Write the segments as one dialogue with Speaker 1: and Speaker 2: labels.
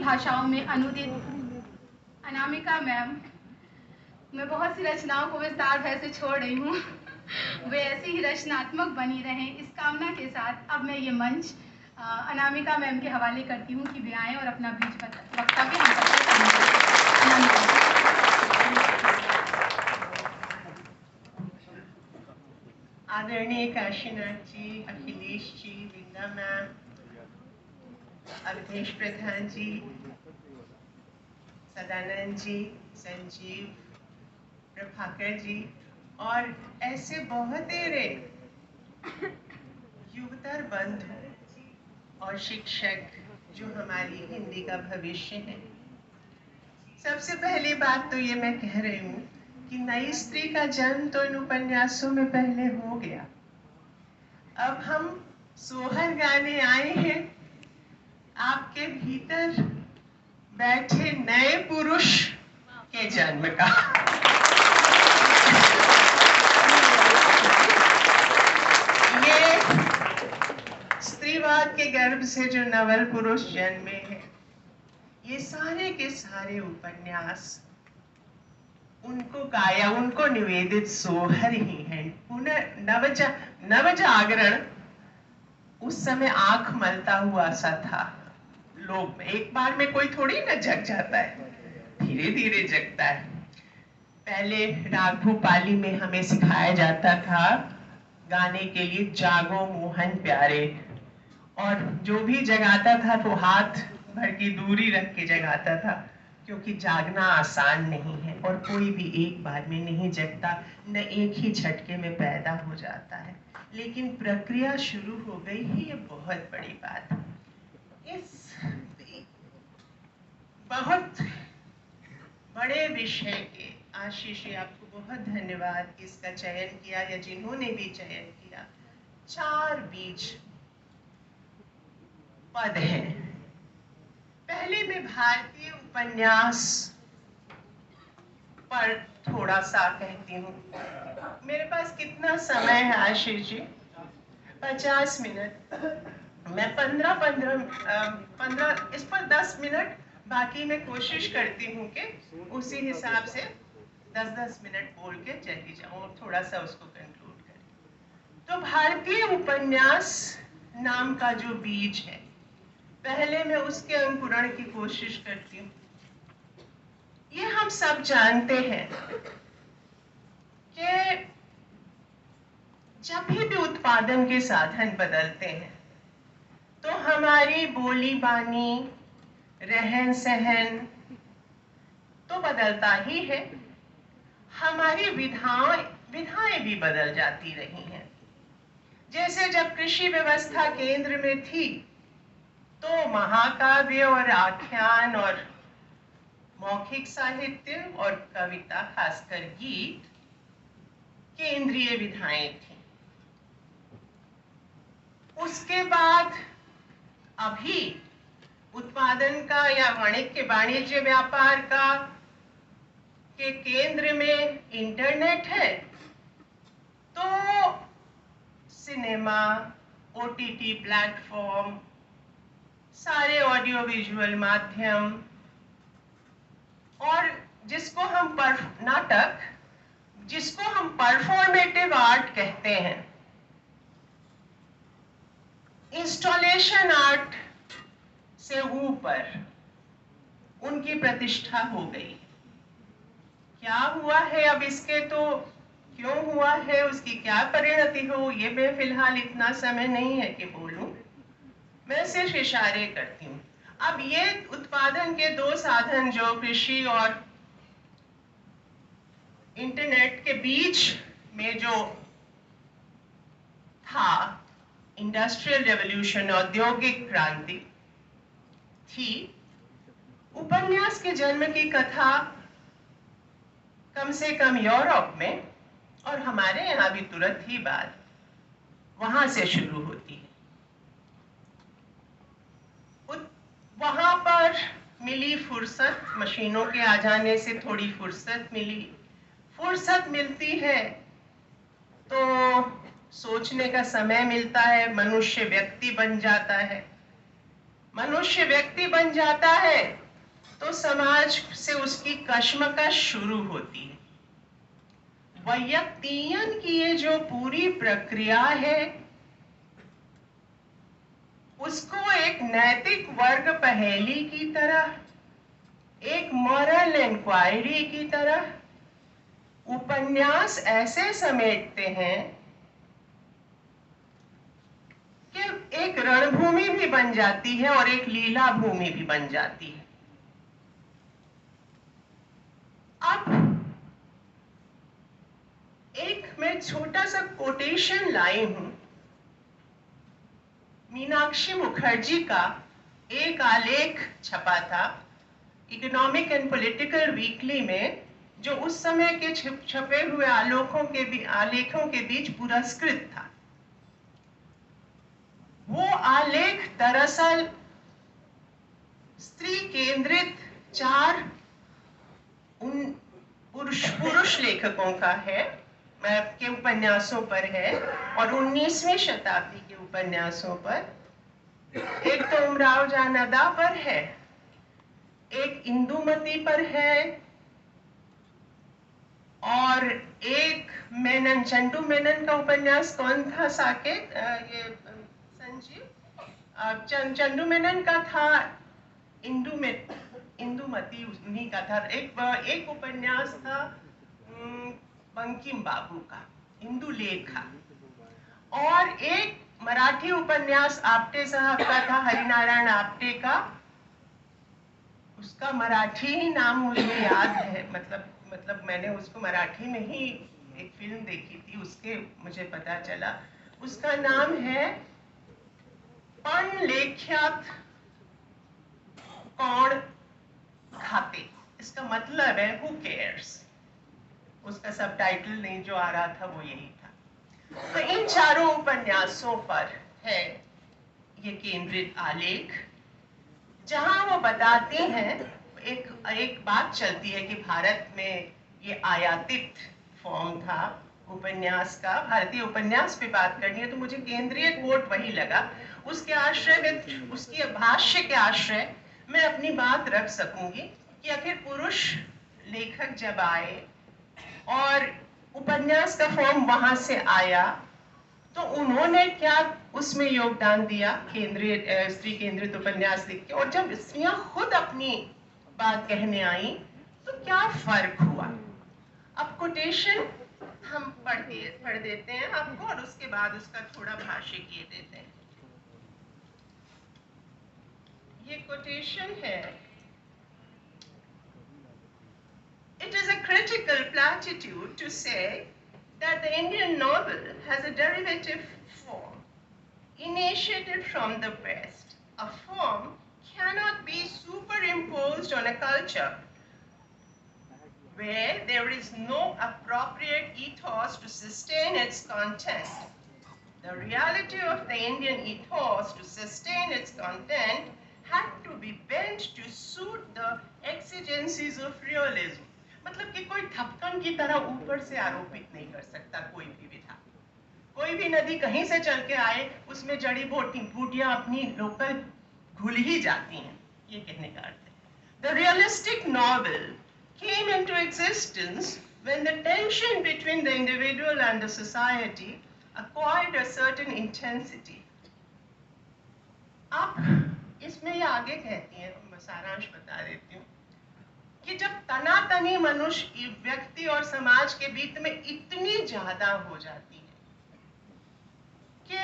Speaker 1: भाषाओं में अनुदित अनामिका मैम, मैं बहुत सी रचनाओं को विस्तार भय से छोड़ रही हूँ। वे ऐसी ही रचनात्मक बनी रहें, इस कामना के साथ अब मैं ये मंच अनामिका मैम के हवाले करती हूँ कि वे आएँ और अपना बीच वक्तव्य हम सबसे अनामिका।
Speaker 2: आदरणीय काशीनाथ जी, अखिलेश जी, विंदा मैम, अवधेश प्रधान जी, सदानंद जी, संजीव, प्रभाकर जी और ऐसे बहुतेरे युवतर बंधु और शिक्षक जो हमारी हिंदी का भविष्य है। सबसे पहली बात तो ये मैं कह रही हूँ कि नई स्त्री का जन्म तो इन उपन्यासों में पहले हो गया। अब हम सोहर गाने आए हैं आपके भीतर बैठे नए पुरुष के जन्म का। ये स्त्रीवाद के गर्भ से जो नवल पुरुष जन्मे हैं, ये सारे के सारे उपन्यास उनको गाया, उनको निवेदित सोहर ही है। नवजागरण उस समय आंख मलता हुआ सा था। लोग एक बार में कोई थोड़ी ना जग जाता है, धीरे धीरे जगता है। पहले राग भूपाली में हमें सिखाया जाता था गाने के लिए जागो मोहन प्यारे, और जो भी जगाता था वो हाथ भर की दूरी रख के जगाता था, क्योंकि जागना आसान नहीं है और कोई भी एक बार में नहीं जगता, न एक ही झटके में पैदा हो जाता है। लेकिन प्रक्रिया शुरू हो गई है, ये बहुत बड़ी बात। इस बहुत बड़े विषय के आशीष, आपको बहुत धन्यवाद कि इसका चयन किया, या जिन्होंने भी चयन किया। 4 बीज पद हैं। पहले मैं भारतीय उपन्यास पर थोड़ा सा कहती हूँ। मेरे पास कितना समय है आशीष जी? 50 मिनट। मैं 15 इस पर 10 मिनट, बाकी मैं कोशिश करती हूँ कि उसी हिसाब से 10-10 मिनट बोल के चली जाऊँ और थोड़ा सा उसको कंक्लूड करें। तो भारतीय उपन्यास नाम का जो बीज है, पहले मैं उसके अंकुरण की कोशिश करती हूँ। ये हम सब जानते हैं कि जब भी उत्पादन के साधन बदलते हैं तो हमारी बोली बानी, रहन सहन तो बदलता ही है, हमारी विधाएं भी बदल जाती रही हैं। जैसे जब कृषि व्यवस्था केंद्र में थी तो महाकाव्य और आख्यान और मौखिक साहित्य और कविता, खासकर गीत, केंद्रीय विधाएं थी। उसके बाद अभी उत्पादन का या वाणिज्य व्यापार का के केंद्र में इंटरनेट है, तो सिनेमा, ओटीटी प्लेटफॉर्म, सारे ऑडियो विजुअल माध्यम, और नाटक, जिसको हम परफॉर्मेटिव आर्ट कहते हैं, इंस्टॉलेशन आर्ट से ऊपर उनकी प्रतिष्ठा हो गई। क्या हुआ है अब इसके, तो क्यों हुआ है, उसकी क्या परिणति हो, ये मैं फिलहाल इतना समय नहीं है कि बोलूं, मैं सिर्फ इशारे करती हूँ। अब ये उत्पादन के 2 साधन जो कृषि और इंटरनेट के बीच में जो था, इंडस्ट्रियल रेवोल्यूशन, औद्योगिक क्रांति थी, उपन्यास के जन्म की कथा कम से कम यूरोप में और हमारे यहाँ भी तुरंत ही बाद वहां से शुरू होती है। वहां पर मिली फुर्सत, मशीनों के आ जाने से थोड़ी फुर्सत मिली। फुर्सत मिलती है तो सोचने का समय मिलता है, मनुष्य व्यक्ति बन जाता है। मनुष्य व्यक्ति बन जाता है तो समाज से उसकी कश्मकश शुरू होती है। वैयक्तियन की ये जो पूरी प्रक्रिया है उसको एक नैतिक वर्ग पहेली की तरह, एक मॉरल इंक्वायरी की तरह उपन्यास ऐसे समेटते हैं कि एक रणभूमि भी बन जाती है और एक लीला भूमि भी बन जाती है। अब एक मैं छोटा सा कोटेशन लाई हूं मीनाक्षी मुखर्जी का। एक आलेख छपा था इकोनॉमिक एंड पॉलिटिकल वीकली में, जो उस समय के छपे हुए आलेखों के बीच पुरस्कृत था। वो आलेख दरअसल स्त्री केंद्रित 4 पुरुष लेखकों का है, के उपन्यासों पर है, और 19वीं शताब्दी के उपन्यासों पर। एक तो उमराव जान अदा पर है, एक इंदुमती पर है, और एक मेनन, चंदू मेनन का उपन्यास कौन था साकेत? ये संजीव, चंदू मेनन का था इंदुमती, उन्हीं का था। एक उपन्यास था बंकिम बाबू का, इंदुलेखा, और एक मराठी उपन्यास आपटे साहब का था, हरिनारायण आपटे का। उसका मराठी ही नाम मुझे याद है, मतलब मैंने उसको मराठी में ही एक फिल्म देखी थी, उसके मुझे पता चला। उसका नाम है पण लेख्यात कौन खाते। इसका मतलब है हु केयर्स। उसका सबटाइटल नहीं जो आ रहा था वो यही था। तो इन 4 उपन्यासों पर है ये केंद्रित आलेख, जहां वो बताते हैं, एक बात चलती है कि भारत में ये आयातित फॉर्म था उपन्यास का। भारतीय उपन्यास पे बात करनी है तो मुझे केंद्रीय कोट वही लगा। उसके आश्रय में, उसकी भाष्य के आश्रय मैं अपनी बात रख सकूंगी कि आखिर पुरुष लेखक जब आए और उपन्यास का फॉर्म वहां से आया तो उन्होंने क्या उसमें योगदान दिया केंद्रीय स्त्री केंद्रित उपन्यास लिख के, और जब स्त्रियां खुद अपनी बात कहने आई तो क्या फर्क हुआ। अब कोटेशन हम पढ़ देते हैं आपको, और उसके बाद उसका थोड़ा भाष्य किए देते हैं। ये कोटेशन है: It is a critical platitude to say that the Indian novel has a derivative form, initiated from the West. A form cannot be superimposed on a culture where there is no appropriate ethos to sustain its content. The reality of the Indian ethos to sustain its content had to be bent to suit the exigencies of realism. मतलब कि कोई थपकन की तरह ऊपर से आरोपित नहीं कर सकता कोई भी विधा। कोई भी नदी कहीं से चल के आए, उसमें जड़ी बूटियां अपनी लोकल घुल ही जाती हैं, ये कहने का अर्थ है। The realistic novel came into existence when the tension between the individual and the society acquired a certain intensity. अब इसमें ये आगे कहती है, मैं सारांश बता देती हूँ, कि जब तनातनी मनुष्य, व्यक्ति और समाज के बीच में इतनी ज्यादा हो जाती है कि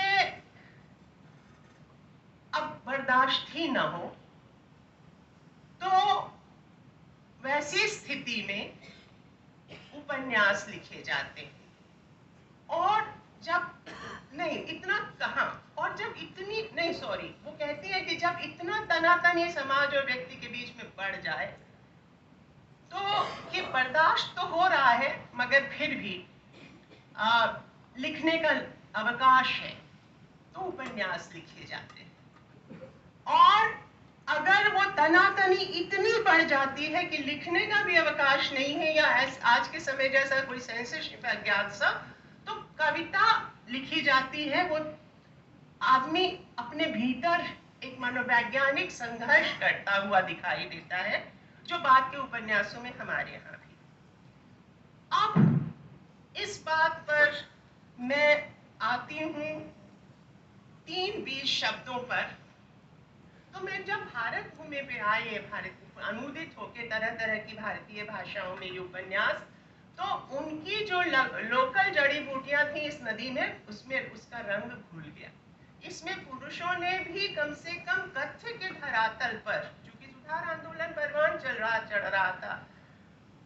Speaker 2: अब बर्दाश्त ही ना हो, तो वैसी स्थिति में उपन्यास लिखे जाते हैं। और जब नहीं इतना कहां, और जब इतनी नहीं, सॉरी, वो कहती है कि जब इतना तनातनी समाज और व्यक्ति के बीच में बढ़ जाए तो ये बर्दाश्त तो हो रहा है मगर फिर भी लिखने का अवकाश है, तो उपन्यास लिखे जाते हैं। और अगर वो तनातनी इतनी बढ़ जाती है कि लिखने का भी अवकाश नहीं है, या आज के समय जैसा कोई सेंसरशिप अज्ञात सा, तो कविता लिखी जाती है। वो आदमी अपने भीतर एक मनोवैज्ञानिक संघर्ष करता हुआ दिखाई देता है, जो बाद के उपन्यासों में हमारे यहाँ भी। अब इस बात पर मैं आती हूँ 3 20 शब्दों पर। तो मैं जब भारत भूमि पे आए, भारत अनुदित होके तरह तरह की भारतीय भाषाओं में ये उपन्यास, तो उनकी जो लोकल जड़ी बूटियां थी इस नदी में, उसमें उसका रंग घुल गया। इसमें पुरुषों ने भी कम से कम कथ्य के धरातल पर, चूंकि सुधार आंदोलन परवान चढ़ रहा था,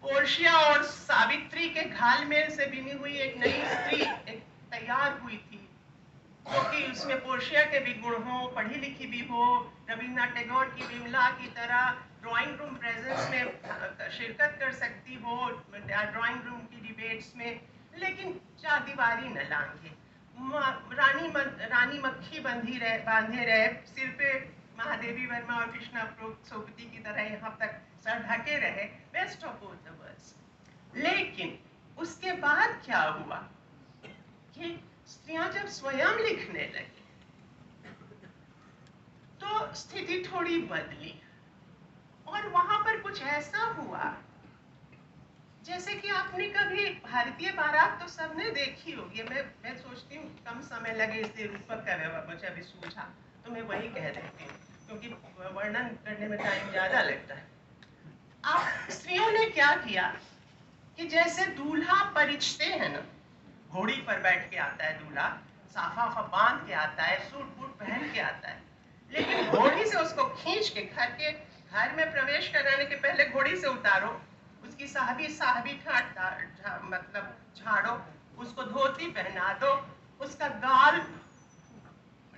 Speaker 2: पोर्शिया और सावित्री के घालमेल से बिनी हुई एक नई स्त्री एक तैयार हुई थी, क्योंकि उसमें पोर्शिया के भी गुण हो, पढ़ी लिखी भी हो, रविन्द्रनाथ टैगोर की विमला की तरह ड्राइंग रूम प्रेजेंस में शिरकत कर सकती हो, ड्राइंग रूम की डिबेट्स में, लेकिन चारदीवारी न लांघे, रानी मक्खी बांधे रहे, सिर पे महादेवी वर्मा और कृष्णा सोपति की तरह यहाँ तक सर ढके रहे, best of both the worlds. लेकिन उसके बाद क्या हुआ कि स्त्रियां जब स्वयं लिखने लगी तो स्थिति थोड़ी बदली, और वहां पर कुछ ऐसा हुआ जैसे कि आपने कभी भारतीय बारात तो सबने देखी होगी, मैं सोचती हूँ कम समय लगे इसलिए रूपक का मुझे अभी सूझा तो मैं वही कह देती हूँ, क्योंकि वर्णन करने में टाइम ज्यादा लगता है। आप स्त्रियों ने क्या किया कि जैसे दूल्हा परिचते हैं ना, घोड़ी पर बैठ के आता है दूल्हा, साफा बांध के आता है, सूट बूट पहन के आता है, लेकिन घोड़ी से उसको खींच के घर में प्रवेश कराने के पहले घोड़ी से उतारो, उसकी साहबी ठाट मतलब झाड़ो, उसको धोती पहना दो, उसका गाल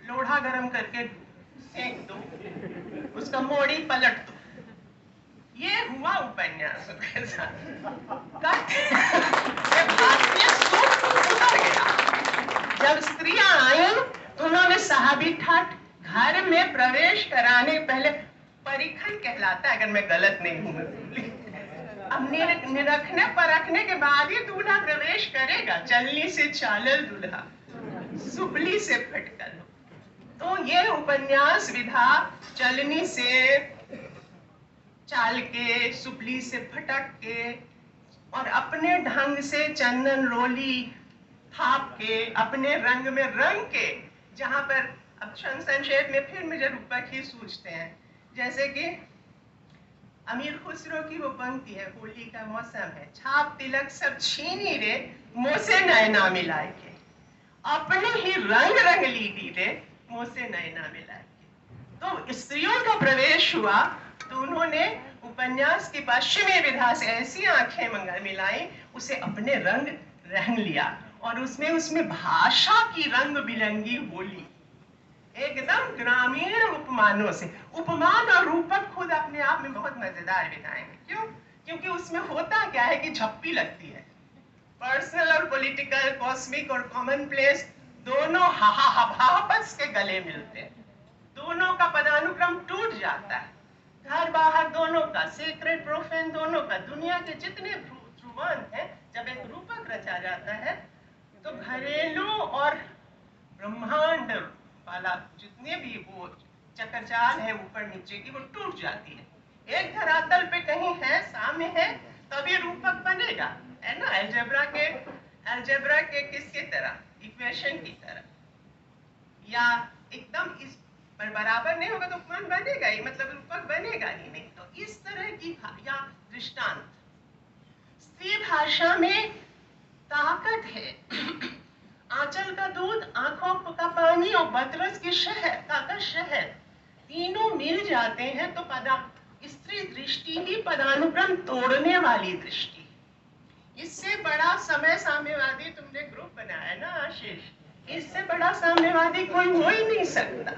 Speaker 2: लोढ़ा गरम करके सेंक दो, उसका मोड़ी पलट दो। ये हुआ उपन्यास के साथ। भारतीय सूट उतर गया। जब स्त्रियां आई तो उन्होंने साहबी ठाट घर में प्रवेश कराने पहले परीक्षण कहलाता है, अगर मैं गलत नहीं हूं, अब निरखने परखने के बाद ही दूल्हा प्रवेश करेगा। चलनी से चालल दूल्हा, सुपली से फटकल। तो ये उपन्यास विधा चलनी से चाल के, सुपली से फटक के, और अपने ढंग से चंदन रोली थाप के, अपने रंग में रंग के, जहां पर अब संक्षेप में फिर मुझे रूपक ही सूझते हैं, जैसे कि अमीर खुसरो की वो पंक्ति है, होली का मौसम है, छाप तिलक सब छीनी रे, मुँह से नैना मिलाए के, अपने ही रंग रंग ली दीदे, मुँह से नैना मिलाए के। तो स्त्रियों का प्रवेश हुआ तो उन्होंने उपन्यास की पश्चिमी विधा से ऐसी आंखें मिलाई, उसे अपने रंग लिया, और उसमें भाषा की रंग बिरंगी बोली, एकदम ग्रामीण उपमानों से। उपमान और रूपक खुद अपने आप में बहुत मजेदार विधाएं हैं। क्यों? क्योंकि उसमें होता क्या है कि झप्पी लगती है, पर्सनल और पॉलिटिकल, कॉस्मिक और कॉमन प्लेस दोनों आपस के गले मिलते हैं, दोनों का पदानुक्रम टूट जाता है, घर बाहर दोनों का, सेक्रेट प्रोफेन दोनों का, दुनिया के जितने ध्रुवांत हैं, जब एक रूपक रचा जाता है तो घरेलू और ब्रह्मांड वाला जितने भी वो चक्रचाल है ऊपर नीचे की, वो टूट जाती है। एक धरातल पे कहीं है, सामने है, तभी रूपक बनेगा, है ना। अलजेब्रा के किसके तरह, इक्वेशन की तरह, या एकदम इस पर बराबर नहीं होगा तो उपमान बनेगा ही, मतलब रूपक बनेगा ही नहीं। तो इस तरह की या दृष्टांत, स्त्री भाषा में ताकत है। आंचल का दूध, आंखों का पानी और बतरस की शहद तीनों मिल जाते हैं तो स्त्री दृष्टि ही पदानुक्रम तोड़ने वाली दृष्टि। इससे बड़ा समय साम्यवादी तुमने ग्रुप बनाया ना आशीष, इससे बड़ा साम्यवादी कोई हो ही नहीं सकता।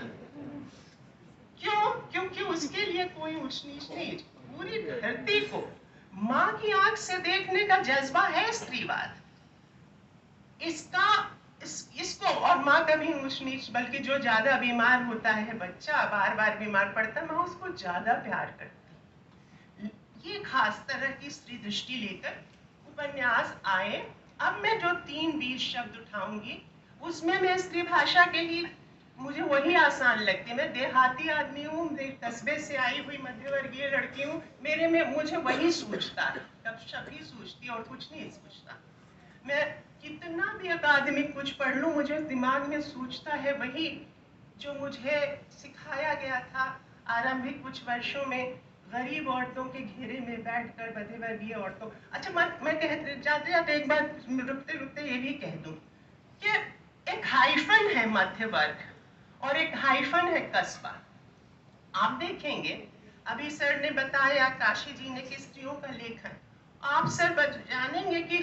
Speaker 2: क्यों? क्योंकि उसके लिए कोई ऊंच नीच नहीं, पूरी धरती को माँ की आंख से देखने का जज्बा है स्त्रीवाद। इसको और माँ कभी ऊंच नीच, बल्कि जो ज्यादा बीमार होता है बच्चा, बार बार बीमार पड़ता है, माँ उसको ज्यादा प्यार करती। ये खास तरह की स्त्री दृष्टि लेकर उपन्यास आए। अब मैं जो 3 20 शब्द उठाऊंगी उसमें मैं स्त्री भाषा के ही मुझे वही आसान लगती है। मैं देहाती आदमी हूँ, कस्बे से आई हुई मध्यवर्गीय लड़की हूँ, मेरे में मुझे वही सूझता है, गपशप ही सूझती और कुछ नहीं सूझता। मैं कितना भी अकादमिक कुछ पढ़ लूँ, मुझे दिमाग में सूझता है वही जो मुझे सिखाया गया था आरंभिक कुछ वर्षों में गरीब औरतों के घेरे में बैठकर मध्यवर्गीय औरतों। अच्छा, मैं कहते जाते जाते एक बार रुकते रुकते ये भी कह दूं कि एक हाइफन है मध्य वर्ग और एक हाइफन है कस्बा। आप देखेंगे, अभी सर ने बताया, काशी जी ने, कि स्त्रियों का लेखन, आप सर जानेंगे कि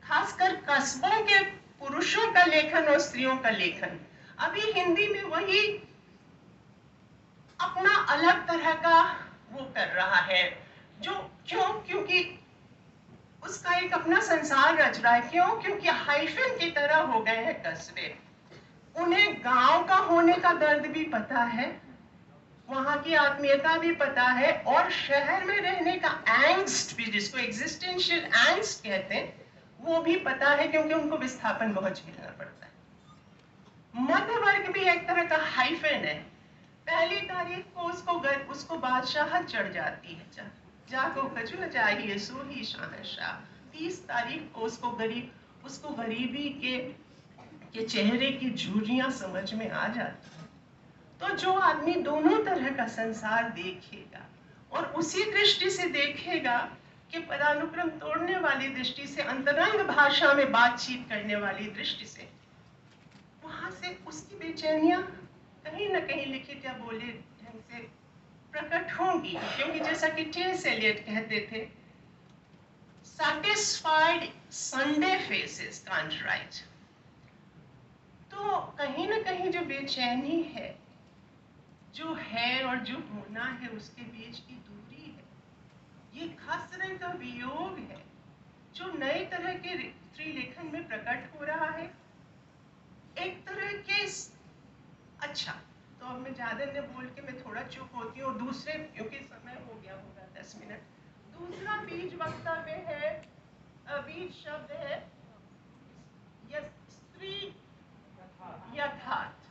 Speaker 2: खासकर कस्बों के पुरुषों का लेखन और स्त्रियों का लेखन अभी हिंदी में वही अपना अलग तरह का वो कर रहा है। जो क्योंकि उसका एक अपना संसार रच रहा है। क्यों? क्योंकि हाइफन की तरह हो गए हैं कस्बे। उन्हें गांव का होने का दर्द भी पता है, वहां की आत्मीयता भी पता है, और शहर में रहने का एंग्स्ट भी, जिसको एग्जिस्टेंशियल एंग्स्ट कहते हैं, वो भी पता है, क्योंकि उनको विस्थापन बहुत झेलना पड़ता है। मध्य वर्ग भी एक तरह का हाइफन है। पहली तारीख को उसको बादशाहत चढ़ जाती है, जाको खजूर चाहिए सो ही शाहशाह। 30 तारीख को उसको गरीबी के चेहरे की झुर्रियां समझ में आ जाती है। तो जो आदमी दोनों तरह का संसार देखेगा और उसी दृष्टि से देखेगा कि पदानुक्रम तोड़ने वाली दृष्टि से, अंतरंग भाषा में बातचीत करने वाली दृष्टि से, वहां से उसकी बेचैनियां कहीं ना कहीं लिखित या बोले ढंग से प्रकट होंगी। क्योंकि जैसा कि टी.एस. एलियट कहते थे, satisfied Sunday faces can't write। तो कहीं ना कहीं जो बेचैनी है, जो है और जो होना है, उसके बीच की दूरी है, ये खास तरह का वियोग है जो नए तरह के स्त्रीलेखन में प्रकट हो रहा है। एक तरह के अच्छा, तो अब मैं ज्यादा न बोल के मैं थोड़ा चुप होती हूँ। दूसरे, क्योंकि समय हो गया होगा 10 मिनट, दूसरा बीज वक्तव्य है, बीज शब्द है स्त्री यथार्थ।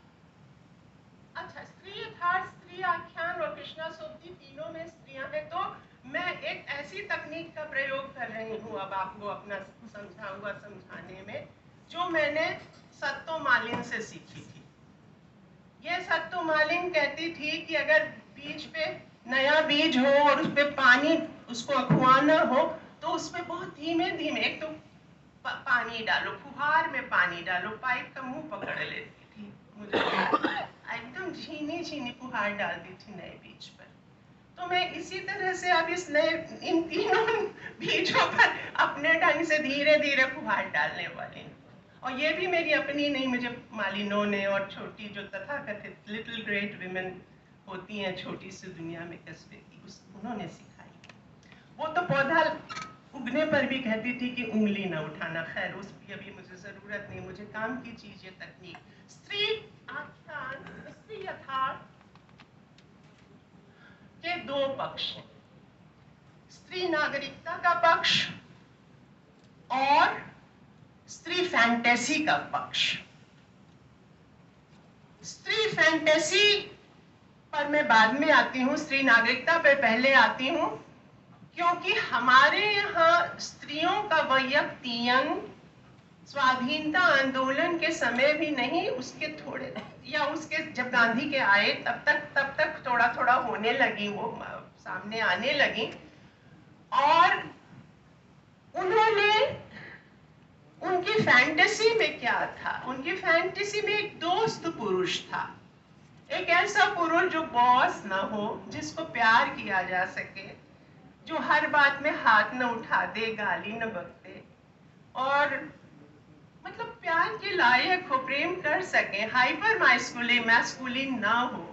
Speaker 2: अच्छा, स्त्री यथार्थ, स्त्री आख्यान और कृष्णा सोबती, तीनों में स्त्रियां हैं। तो मैं एक ऐसी तकनीक का प्रयोग कर रही हूँ अब आपको अपना समझाऊंगा समझाने में, जो मैंने सत्तो मालिन से सीखी थी। ये सत्तो मालिन कहती थी कि अगर बीज पे नया बीज हो और उस पे पानी, उसको अखुआना हो, तो उसमें बहुत धीमे धीमे, एक तो पानी डालो, फुहार में पानी डालो, पाइप का मुंह पकड़ लेती थी, मुझे एकदम झीनी झीनी फुहार डालती थी नए बीज पर। तो मैं इसी तरह से अब इन तीनों बीजों पर अपने ढंग से धीरे धीरे फुहार डालने वाली हूँ। और ये भी मेरी अपनी नहीं, मुझे मालिनों ने और छोटी जो तथाकथित लिटिल ग्रेट विमेन होती हैं छोटी सी दुनिया में कस्बे की, उन्होंने सिखाई। वो तो पौधा उगने पर भी कहती थी कि उंगली न उठाना। खैर, उसकी अभी मुझे जरूरत नहीं, मुझे काम की चीज ये तकनीक। स्त्री आख्यान, स्त्री यथार्थ के दो पक्ष हैं, स्त्री नागरिकता का पक्ष और स्त्री फैंटेसी का पक्ष। स्त्री फैंटेसी पर मैं बाद में आती हूँ, स्त्री नागरिकता पर पहले आती हूँ, क्योंकि हमारे यहाँ स्त्रियों का वैयक्तियन स्वाधीनता आंदोलन के समय भी नहीं, उसके थोड़े, या उसके जब गांधी के आए तब तक थोड़ा थोड़ा होने लगी, वो सामने आने लगी। और उन्होंने, उनकी फैंटेसी में क्या था? उनकी फैंटेसी में एक दोस्त पुरुष था, एक ऐसा पुरुष जो बॉस ना हो, जिसको प्यार किया जा सके, जो हर बात में हाथ न उठा दे, गाली न बकते, और मतलब प्यार के लायक हो, प्रेम कर सके, हाइपर मैस्कुलिन ना हो।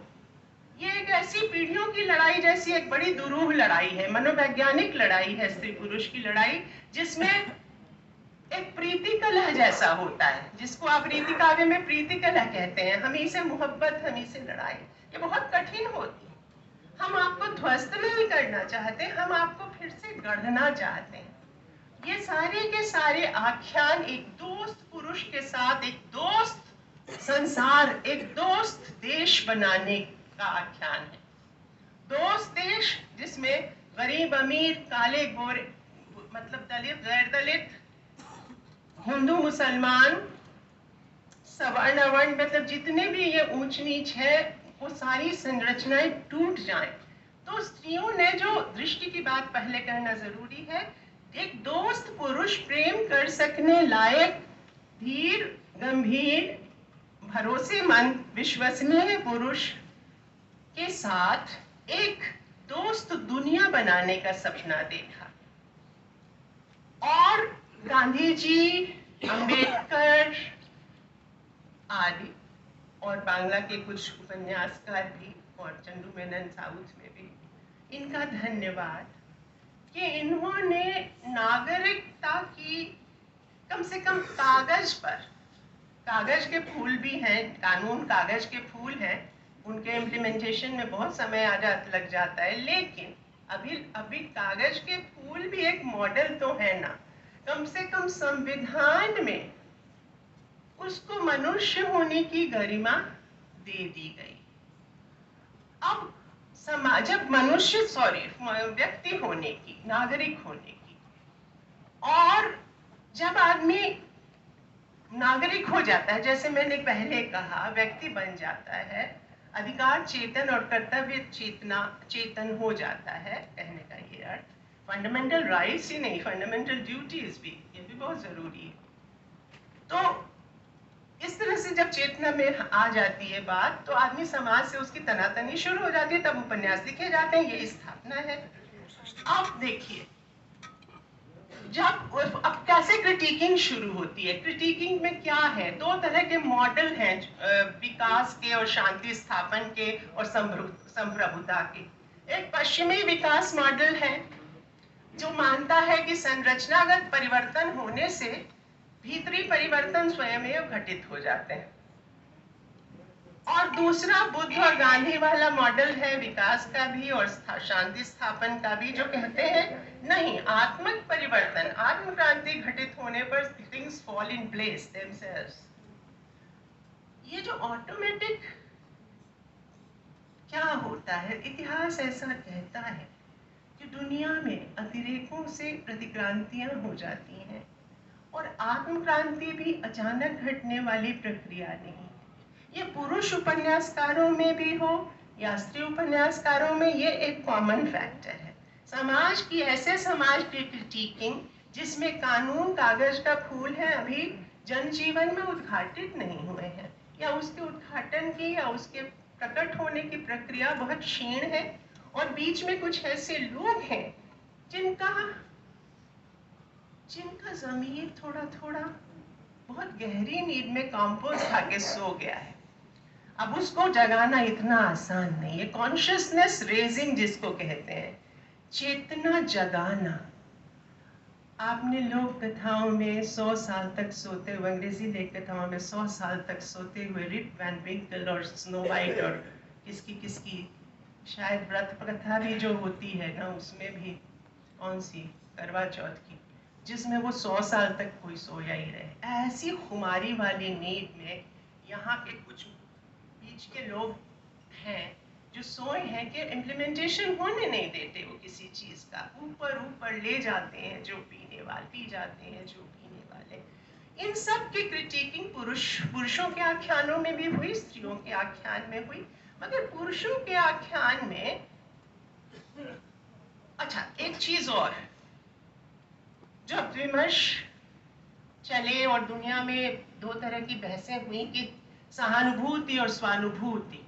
Speaker 2: ये एक ऐसी पीढ़ियों की लड़ाई जैसी एक बड़ी दुरूह लड़ाई है, मनोवैज्ञानिक लड़ाई है, स्त्री पुरुष की लड़ाई, जिसमें एक प्रीति कलह जैसा होता है, जिसको आप रीति काव्य में प्रीति कलह कहते हैं। हम ही से मोहब्बत, हम ही से लड़ाई, ये बहुत कठिन होती है। हम आपको ध्वस्त नहीं करना चाहते, हम आपको फिर से गढ़ना चाहते हैं। ये सारे के सारे आख्यान एक दोस्त पुरुष के साथ, एक दोस्त संसार एक दोस्त देश बनाने का आख्यान है। दोस्त देश जिसमें गरीब अमीर, काले गोरे, मतलब दलित गैर दलित, हिंदू मुसलमान, सवर्ण अवर्ण, मतलब जितने भी ये ऊंच नीच है वो सारी संरचनाएं टूट जाएं। तो स्त्रियों ने जो दृष्टि की बात पहले करना जरूरी है, एक दोस्त पुरुष प्रेम कर सकने लायक, धीर, गंभीर, भरोसेमंद, विश्वसनीय पुरुष के साथ एक दोस्त दुनिया बनाने का सपना देखा। और गांधी जी, अंबेडकर आदि और बांग्ला के कुछ उपन्यासकार भी, और चंदू मेनन साउथ में भी, इनका धन्यवाद कि इन्होंने नागरिकता की कम से कम कागज पर, कागज के फूल भी हैं, कानून कागज के फूल हैं, उनके इम्प्लीमेंटेशन में बहुत समय लग जाता है, लेकिन अभी कागज के फूल भी एक मॉडल तो है ना। कम से कम संविधान में उसको मनुष्य होने की गरिमा दे दी गई। अब समाज, जब मनुष्य व्यक्ति होने की, नागरिक होने की, और जब आदमी नागरिक हो जाता है, जैसे मैंने पहले कहा, व्यक्ति बन जाता है, अधिकार चेतन और कर्तव्य चेतन हो जाता है, कहने का ये अर्थ फंडामेंटल राइट्स ही नहीं, फंडामेंटल ड्यूटीज भी, ये भी बहुत जरूरी है। तो इस तरह से जब चेतना में आ जाती है बात, तो आदमी समाज से उसकी तनातनी शुरू हो जाती है, तब उपन्यास लिखे जाते हैं, ये स्थापना है। अब देखिए, अब कैसे क्रिटिकिंग शुरू होती है। क्रिटिकिंग में क्या है, दो तरह के मॉडल हैं, विकास के और शांति स्थापन के और संप्रभुता के। एक पश्चिमी विकास मॉडल है जो मानता है कि संरचनागत परिवर्तन होने से भीतरी परिवर्तन स्वयं घटित हो जाते हैं। और दूसरा बुद्ध और गांधी वाला मॉडल है विकास का भी और शांति स्थापन का भी, जो कहते हैं नहीं, आत्मिक परिवर्तन, आत्म क्रांति घटित होने पर things fall in place themselves. ये जो ऑटोमेटिक क्या होता है, इतिहास ऐसा कहता है कि दुनिया में अतिरेकों से प्रतिक्रांतियां हो जाती हैं, और आत्म क्रांति भी अचानक घटने वाली प्रक्रिया नहीं। ये पुरुष उपन्यासकारों में भी हो या स्त्री उपन्यासकारों में, ये एक कॉमन फैक्टर है। समाज की, ऐसे समाज की क्रिटिकिंग जिसमें कानून कागज का फूल है, अभी जनजीवन में उद्घाटित नहीं हुए हैं, या उसके उद्घाटन की या उसके प्रकट होने की प्रक्रिया बहुत क्षीण है, और बीच में कुछ ऐसे लोग हैं जिनका ज़मीर थोड़ा थोड़ा बहुत गहरी नींद में कंपोस्ट खा के सो गया है। अब उसको जगाना इतना आसान नहीं है। कॉन्शियसनेस रेजिंग जिसको कहते हैं, चेतना जगाना। आपने लोक कथाओं में 100 साल तक सोते हुए, अंग्रेजी लेख कथाओं में 100 साल तक सोते हुए रिप वैन विंकल और स्नो वाइट और किसकी शायद व्रत कथा भी जो होती है ना, उसमें भी कौन सी, करवा चौथ की, जिसमें वो 100 साल तक कोई सोया ही रहे। ऐसी खुमारी वाली नींद में यहाँ के कुछ बीच के लोग हैं जो सोए हैं कि इम्प्लीमेंटेशन होने नहीं देते वो किसी चीज का, ऊपर ले जाते हैं जो पी जाते हैं जो पीने वाले। इन सब की क्रिटिकिंग पुरुषों के आख्यानों में भी हुई, स्त्रियों के आख्यान में हुई, मगर पुरुषों के आख्यान में, अच्छा एक चीज और, जब विमर्श चले और दुनिया में दो तरह की बहसें हुई कि सहानुभूति और स्वानुभूति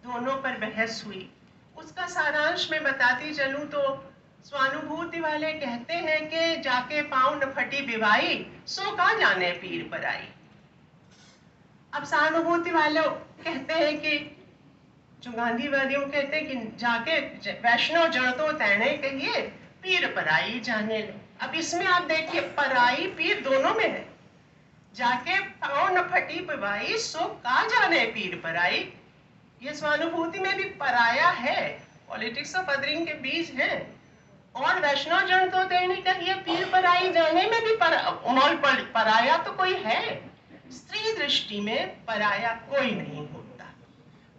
Speaker 2: दोनों पर बहस हुई, उसका सारांश में बताती चलूं तो स्वानुभूति वाले कहते हैं कि जाके पाँव न फटी बिवाई, सो का जाने पीर पर आई। अब सहानुभूति वाले कहते हैं कि, जो गांधीवादियों कहते हैं कि जाके वैष्णव जड़ तो तैने कहिए, पीर पर आई जाने ले। अब इसमें आप देखिए, पराई पीर दोनों में है। जाके पाँव न फटी बिवाई, सो का जाने पीर पर आई। ये स्वानुभूति में भी पराया है, पॉलिटिक्स ऑफ अदरिंग के बीज हैं, और वैष्णव जन तो देने का ये पीर पर आई जाने में भी पराया तो कोई है। स्त्री दृष्टि में पराया कोई नहीं होता,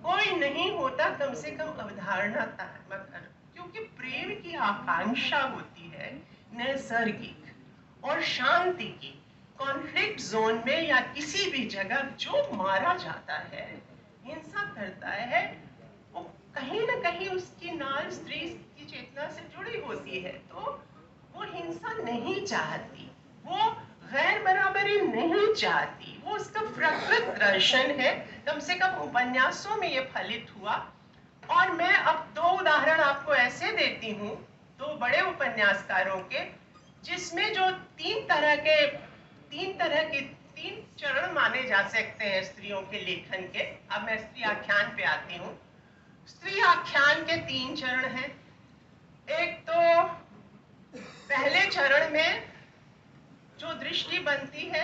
Speaker 2: कोई नहीं होता, कम से कम अवधारणा मत, क्योंकि प्रेम की आकांक्षा होती है नैसर्गिक और शांति की। कॉन्फ्लिक्ट जोन में या किसी भी जगह जो मारा जाता है, हिंसा करता है, वो कहीं ना कहीं उसकी नाल स्त्री की चेतना से जुड़ी होती है, तो वो हिंसा नहीं चाहती, वो गैर बराबरी नहीं चाहती, वो उसका प्रकृत दर्शन है। कम से कम उपन्यासों में ये फलित हुआ। और मैं अब दो उदाहरण आपको ऐसे देती हूँ, दो बड़े उपन्यासकारों के, जिसमें जो तीन तरह के तीन चरण माने जा सकते हैं स्त्रियों के लेखन के। अब मैं स्त्री आख्यान पे आती हूँ। स्त्री आख्यान के तीन चरण हैं। एक तो पहले चरण में जो दृष्टि बनती है,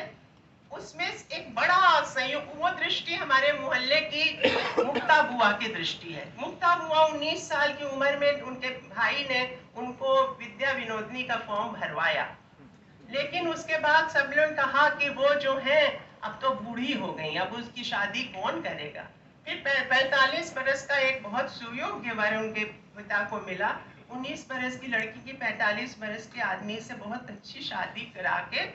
Speaker 2: उसमें एक बड़ा संयोग, वो दृष्टि हमारे मोहल्ले की मुक्ता बुआ की दृष्टि है। मुक्ता बुआ 19 साल की उम्र में उनके भाई ने उनको विद्या विनोदनी का फॉर्म भरवाया, लेकिन उसके बाद सब लोग कहा कि वो जो है अब तो बूढ़ी हो गई, अब उसकी शादी कौन करेगा। फिर 45 बरस का एक बहुत सुयोग्य वर उनके पिता को मिला। 19 बरस की लड़की की 45 बरस के आदमी से बहुत अच्छी शादी करा के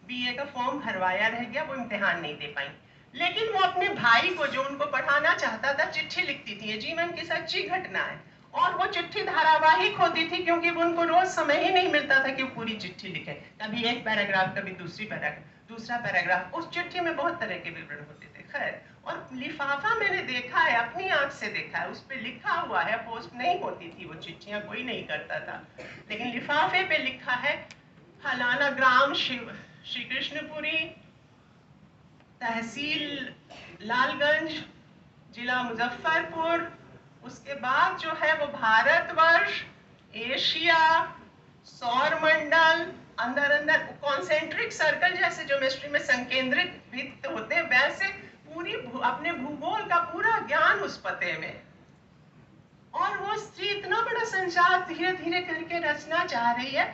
Speaker 2: बीए का फॉर्म भरवाया रह गया, वो इम्तिहान नहीं दे पाई। लेकिन वो अपने भाई को, जो उनको पढ़ाना चाहता था, चिट्ठी लिखती थी। ये जीवन की सच्ची घटना है। और वो चिट्ठी धारावाहिक होती थी, क्योंकि उनको रोज समय ही नहीं मिलता था कि वो पूरी चिट्ठी लिखे। कभी एक पैराग्राफ, कभी दूसरा पैराग्राफ। उस चिट्ठी में बहुत तरह के विवरण होते थे। खैर, और लिफाफा मैंने देखा है, अपनी आंख से देखा है, उस पे लिखा हुआ है, पोस्ट नहीं होती थी वो चिट्ठियां, कोई नहीं करता था, लेकिन लिफाफे पे लिखा है फलाना ग्राम श्री कृष्णपुरी, तहसील लालगंज, जिला मुजफ्फरपुर। उसके बाद जो है वो भारतवर्ष, एशिया, सौर मंडल, अंदर अंदर कॉन्सेंट्रिक सर्कल जैसे जो मिस्ट्री में संकेंद्रित वृत्त होते हैं, वैसे पूरी अपने भूगोल का पूरा ज्ञान उस पते में। और वो स्त्री इतना बड़ा संसार धीरे धीरे करके रचना चाह रही है।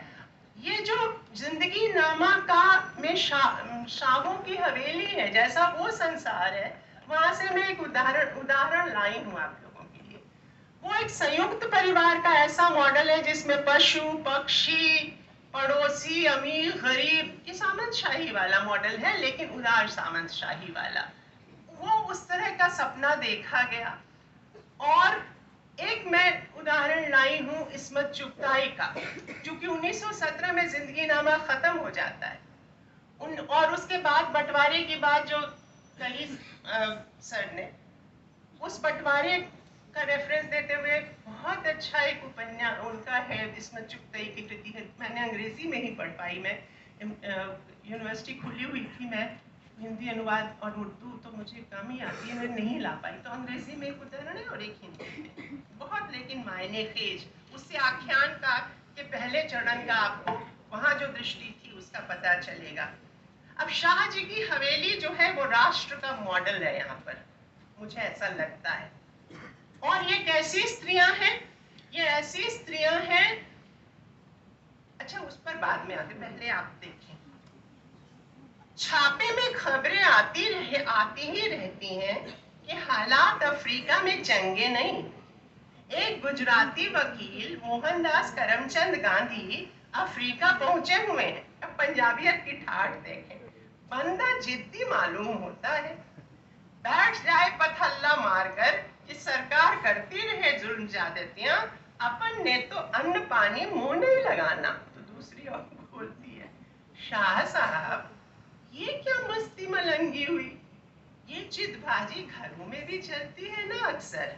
Speaker 2: ये जो जिंदगी नामा का में शाहों की हवेली है जैसा वो संसार है, वहां से मैं एक उदाहरण लाई हूँ आप लोगों के लिए। वो एक संयुक्त परिवार का ऐसा मॉडल है जिसमें पशु पक्षी, पड़ोसी, अमीर गरीब, ये सामंतशाही वाला मॉडल है, लेकिन उदार सामंतशाही वाला। वो उस तरह का सपना देखा गया। और एक मैं उदाहरण लाई हूँ इस्मत चुगताई का, क्योंकि 1917 में जिंदगी नामा खत्म हो जाता है। और उसके बाद बंटवारे की बात जो कही सर ने, उस बंटवारे का रेफरेंस देते हुए बहुत अच्छा एक उपन्यास उनका है, इस्मत चुगताई की कृति है। मैंने अंग्रेजी में ही पढ़ पाई, मैं यूनिवर्सिटी खुली हुई थी, मैं हिंदी अनुवाद और उर्दू तो मुझे कम ही आती है, मैं नहीं ला पाई, तो अंग्रेजी में एक उदाहरण है और एक हिंदी में, बहुत लेकिन मायने खेज। उससे आख्यान का के पहले चरण का आपको वहां जो दृष्टि थी उसका पता चलेगा। अब शाह जी की हवेली जो है वो राष्ट्र का मॉडल है यहाँ पर, मुझे ऐसा लगता है। और ये कैसी स्त्रियां हैं? ये ऐसी स्त्रियां हैं, अच्छा उस पर बाद में आते, पहले आप देखें। छापे में खबरें आती ही रहती हैं कि हालात अफ्रीका में चंगे नहीं। एक गुजराती वकील मोहनदास करमचंद गांधी अफ्रीका पहुंचे हुए हैं। अब पंजाबियत की ठाठ देखें, बंदा जिद्दी मालूम होता है, बैठ जाए पथल्ला मारकर कि सरकार करती रहे जुल्म ज्यादतियां, अपन ने तो अन्न पानी मुंह नहीं लगाना। तो दूसरी ओर बोलती है, शाह साहब ये क्या मस्ती मलंगी हुई, ये चितबाजी घरों में भी चलती है ना अक्सर।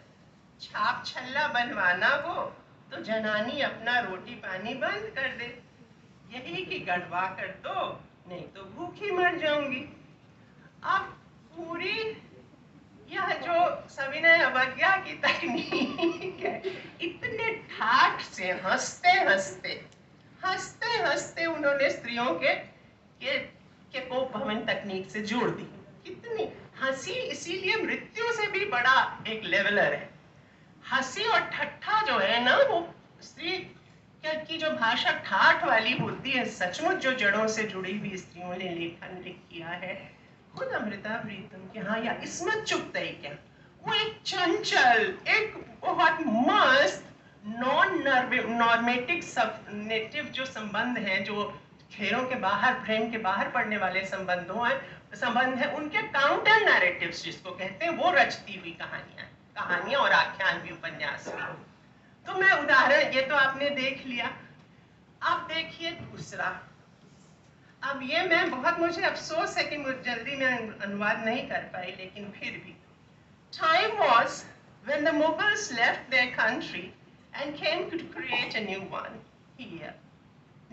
Speaker 2: छाप छल्ला बनवाना हो तो जनानी अपना रोटी पानी बंद कर दे, यही कि गढ़वा कर दो, नहीं तो भूखी मर जाऊंगी। अब पूरी यह जो सविनय अवज्ञा की तकनीक है, इतने ठाठ से हंसते हंसते उन्होंने स्त्रियों के कोप भवन तकनीक से जोड़ दी। कितनी हंसी, इसीलिए मृत्यु से भी बड़ा एक लेवलर है। हंसी और ठट्ठा जो है ना, वो स्त्री की जो भाषा ठाठ वाली होती है, सचमुच जो जड़ों से जुड़ी हुई स्त्रियों ने लेखन किया है, खुद अमृता प्रीतम के यहाँ या इस्मत चुगताई के यहाँ, वो एक चंचल, एक बहुत मस्त नॉन नॉर्मेटिव जो संबंध हैं, जो घेरों के बाहर, फ्रेम के बाहर पड़ने वाले संबंध है, उनके काउंटर नैरेटिव्स जिसको कहते हैं, वो रचती हुई कहानियां और आख्यान भी, उपन्यास भी। तो मैं उदाहरण, ये तो आपने देख लिया, अब देखिए दूसरा। अब ये मैं बहुत, मुझे अफसोस है कि जल्दी मैं अनुवाद नहीं कर पाई, लेकिन फिर भी time was when the Mughals left their country and came to create a new one here.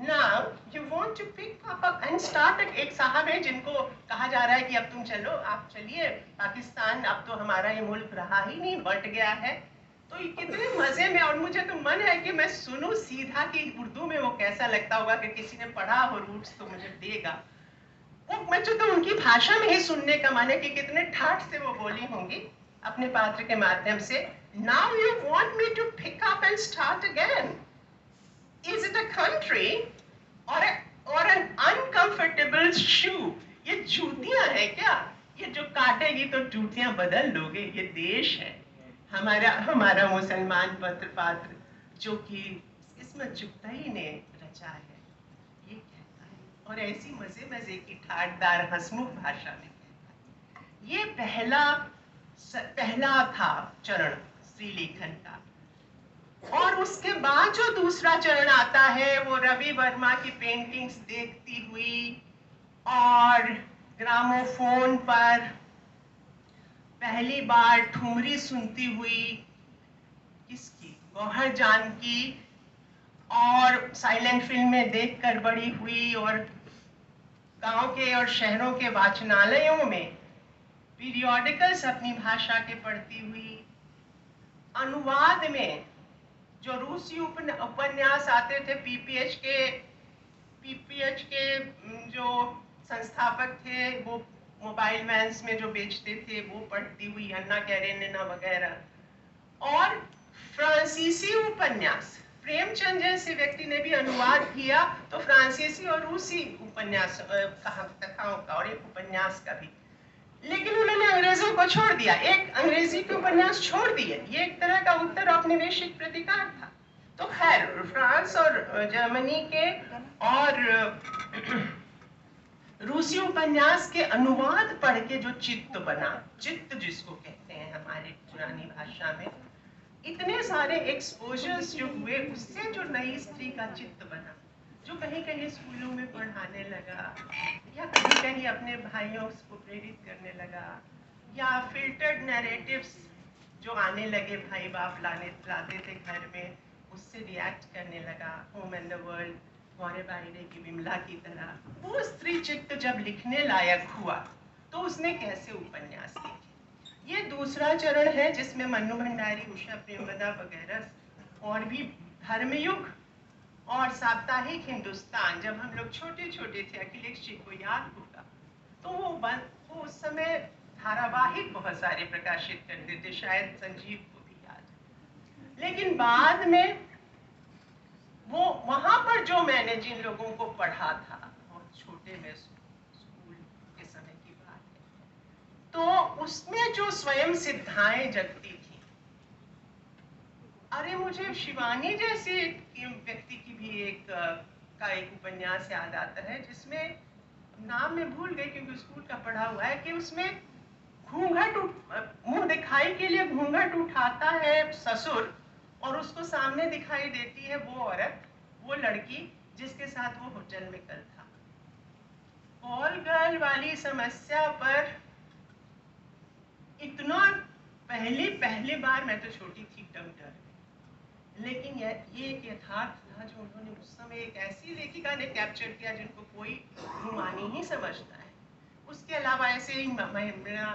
Speaker 2: Now you want to pick up and start एक साहब है जिनको कहा जा रहा है कि अब तुम चलो, आप चलिए पाकिस्तान, अब तो हमारा ये मुल्क रहा ही नहीं, बट गया है। तो ये कितने मजे में, और मुझे तो मन है कि मैं सुनूं सीधा कि उर्दू में वो कैसा लगता होगा, कि किसी ने पढ़ा हो रूट्स तो मुझे देगा। वो मुझे तो उनकी भाषा में ही सुनने का मन है कि कितने ठाठ से वो बोली होंगी अपने पात्र के माध्यम से। Now you want me to pick up and start again? Is it a country or an uncomfortable shoe? ये जूतियां है क्या? ये जो काटेगी तो जूतियां बदल लोगे। ये देश है हमारा मुसलमान पात्र जो कि इस्मत चुगताई ने रचा है, ये कहता है, और ऐसी मजे मजे की ठाटदार हंसमुख भाषा में कहता है। ये पहला था चरण श्रीलेखन का। और उसके बाद जो दूसरा चरण आता है वो रवि वर्मा की पेंटिंग्स देखती हुई और ग्रामोफोन पर पहली बार ठुमरी सुनती हुई, किसकी, गौहर जान की, और साइलेंट फिल्म में देखकर बड़ी हुई, और गांव के और शहरों के वाचनालयों में पीरियोडिकल्स अपनी भाषा के पढ़ती हुई, अनुवाद में जो रूसी उपन्यास आते थे, पीपीएच के जो संस्थापक थे, वो मोबाइल वैन्स में जो बेचते थे, वो पढ़ती हुई, अन्ना कैरेनिना वगैरह, और फ्रांसीसी उपन्यास, प्रेमचंद जैसे व्यक्ति ने भी अनुवाद किया, तो फ्रांसीसी और रूसी उपन्यास कथाओं का और एक उपन्यास का भी, लेकिन उन्होंने अंग्रेजों को छोड़ दिया, एक अंग्रेजी के उपन्यास छोड़ दिए। ये एक तरह का उत्तर औपनिवेशिक प्रतिकार था। तो खैर, फ्रांस और जर्मनी के और रूसी उपन्यास के अनुवाद पढ़ के जो चित्त बना, चित्त जिसको कहते हैं हमारे पुरानी भाषा में, इतने सारे एक्सपोजर्स जो हुए, उससे जो नई स्त्री का चित्त बना, जो कहीं कहीं स्कूलों में पढ़ाने लगा, या कहीं कहीं अपने भाइयों को प्रेरित करने लगा, या फिल्टर्ड नैरेटिव्स जो आने लगे, भाई बाप लाते थे घर में, उससे रिएक्ट करने लगा, होम एंड द वर्ल्ड, गौरे बाइरे की विमला की तरह। वो स्त्री चित्त जब लिखने लायक हुआ तो उसने कैसे उपन्यास लिखे। ये दूसरा चरण है जिसमें मन्नू भंडारी, उषा प्रेमवदा वगैरह, और भी धर्मयुग और साप्ताहिक हिंदुस्तान, जब हम लोग छोटे छोटे थे, अखिलेश जी को याद होगा, तो वो उस समय धारावाहिक बहुत सारे प्रकाशित करते थे, शायद संजीव को भी याद। लेकिन बाद में वो वहां पर जो मैंने जिन लोगों को पढ़ा था, बहुत छोटे में स्कूल के समय की बात है, तो उसमें जो स्वयं सिद्धाएं जगती थी, अरे मुझे शिवानी जैसे व्यक्ति की भी एक उपन्यास याद आता है, जिसमें नाम मैं भूल गई क्योंकि स्कूल का पढ़ा हुआ है, कि उसमें घूंघट, मुंह दिखाई के लिए घूंघट उठाता है ससुर, और उसको सामने दिखाई देती है वो औरत, वो लड़की जिसके साथ वो होटल में कल था। कॉल गर्ल वाली समस्या पर इतना पहली बार, मैं तो छोटी थी एकदम डर, लेकिन ये एक यथार्थ था जो उन्होंने उस समय, एक ऐसी लेखिका ने कैप्चर किया जिनको कोई गुमानी ही समझता है। उसके अलावा ऐसे ही महिला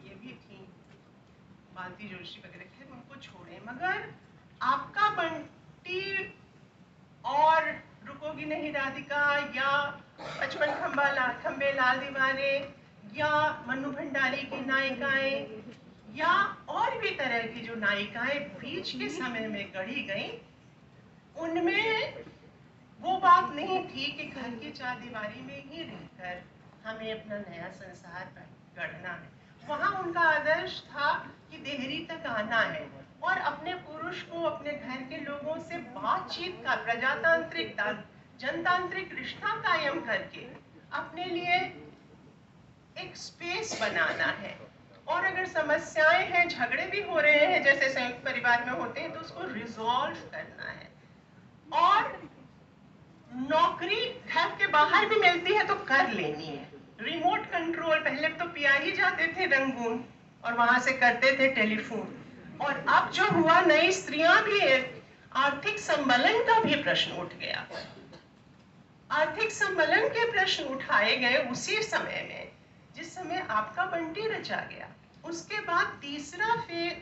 Speaker 2: ये भी थी, मालती जोशी वगैरह, खैर उनको छोड़े, मगर आपका बंटी और रुकोगी नहीं राधिका, या 55 खंबे लाल दीवाने, या मन्नू भंडारी की नायिकाएं, या और भी तरह की जो नायिकाएं बीच के समय में गढ़ी गई, उनमें वो बात नहीं थी कि घर की चारदीवारी में ही रहकर हमें अपना नया संसार गढ़ना है। वहां उनका आदर्श था कि देहरी तक आना है और अपने पुरुष को अपने घर के लोगों से बातचीत का प्रजातांत्रिक जनतांत्रिक रिश्ता कायम करके अपने लिए एक स्पेस बनाना है। और अगर समस्याएं हैं, झगड़े भी हो रहे हैं जैसे संयुक्त परिवार में होते हैं, तो उसको रिजॉल्व करना है। और नौकरी घर के बाहर भी मिलती है तो कर लेनी है। रिमोट कंट्रोल, पहले तो पिया ही जाते थे रंगून और वहां से करते थे टेलीफोन, और अब जो हुआ नई स्त्रियां भी आर्थिक संबलन का भी प्रश्न उठ गया। आर्थिक संबलन के प्रश्न उठाए गए उसी समय में जिस समय आपका बंटी रचा गया। उसके बाद तीसरा फेज,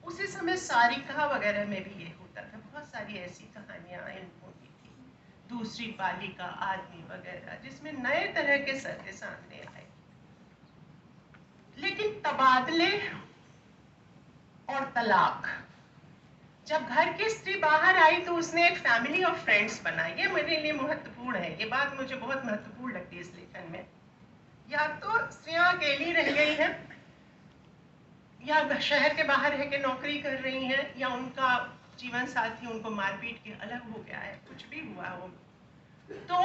Speaker 2: उसी समय सारिका वगैरह में भी ये होता था। बहुत सारी ऐसी कहानियां होती थी, दूसरी बालिका, आदमी वगैरह, जिसमें नए तरह के सत्य सामने आए। लेकिन तबादले और तलाक, जब घर की स्त्री बाहर आई तो उसने एक फैमिली ऑफ फ्रेंड्स बनाई। ये मेरे लिए महत्वपूर्ण है, ये बात मुझे बहुत महत्वपूर्ण लगती है इस लेखन में। या तो स्त्रियां अकेली रह गई हैं, या शहर के बाहर रह के नौकरी कर रही हैं, या उनका जीवन साथी उनको मारपीट के अलग हो गया है, कुछ भी हुआ हो, तो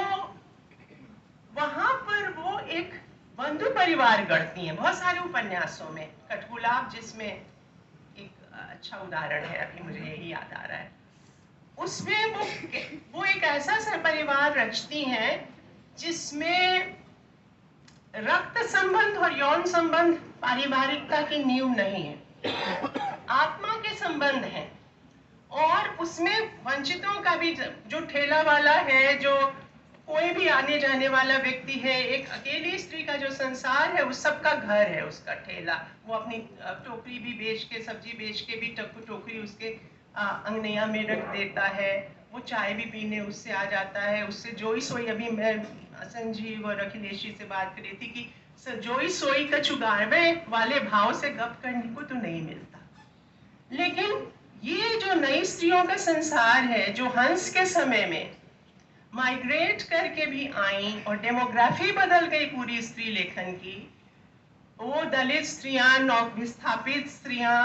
Speaker 2: वहां पर वो एक बंधु परिवार गढ़ती हैं। बहुत सारे उपन्यासों में, कठगुलाब जिसमें एक अच्छा उदाहरण है, अभी मुझे यही याद आ रहा है, उसमें वो एक ऐसा परिवार रचती हैं जिसमें रक्त संबंध और यौन संबंध पारिवारिकता की नींव नहीं है, आत्मा के संबंध हैं। और उसमें वंचितों का भी, जो ठेला वाला है, जो कोई भी आने जाने वाला व्यक्ति है, एक अकेली स्त्री का जो संसार है, उस सबका घर है उसका ठेला। वो अपनी टोकरी भी बेच के, सब्जी बेच के भी टोकरी उसके अंगनैया में रख देता है। वो चाय भी पीने उससे आ जाता है। उससे जोई सोई, अभी मैं संजीव और अखिलेशी से बात कर रही थी कि जोई सोई का चुगावे वाले भाव से गप करने को तो नहीं मिलता। लेकिन ये जो नई स्त्रियों का संसार है, जो हंस के समय में माइग्रेट करके भी आई और डेमोग्राफी बदल गई पूरी स्त्री लेखन की, वो दलित स्त्रियां, विस्थापित स्त्रियां,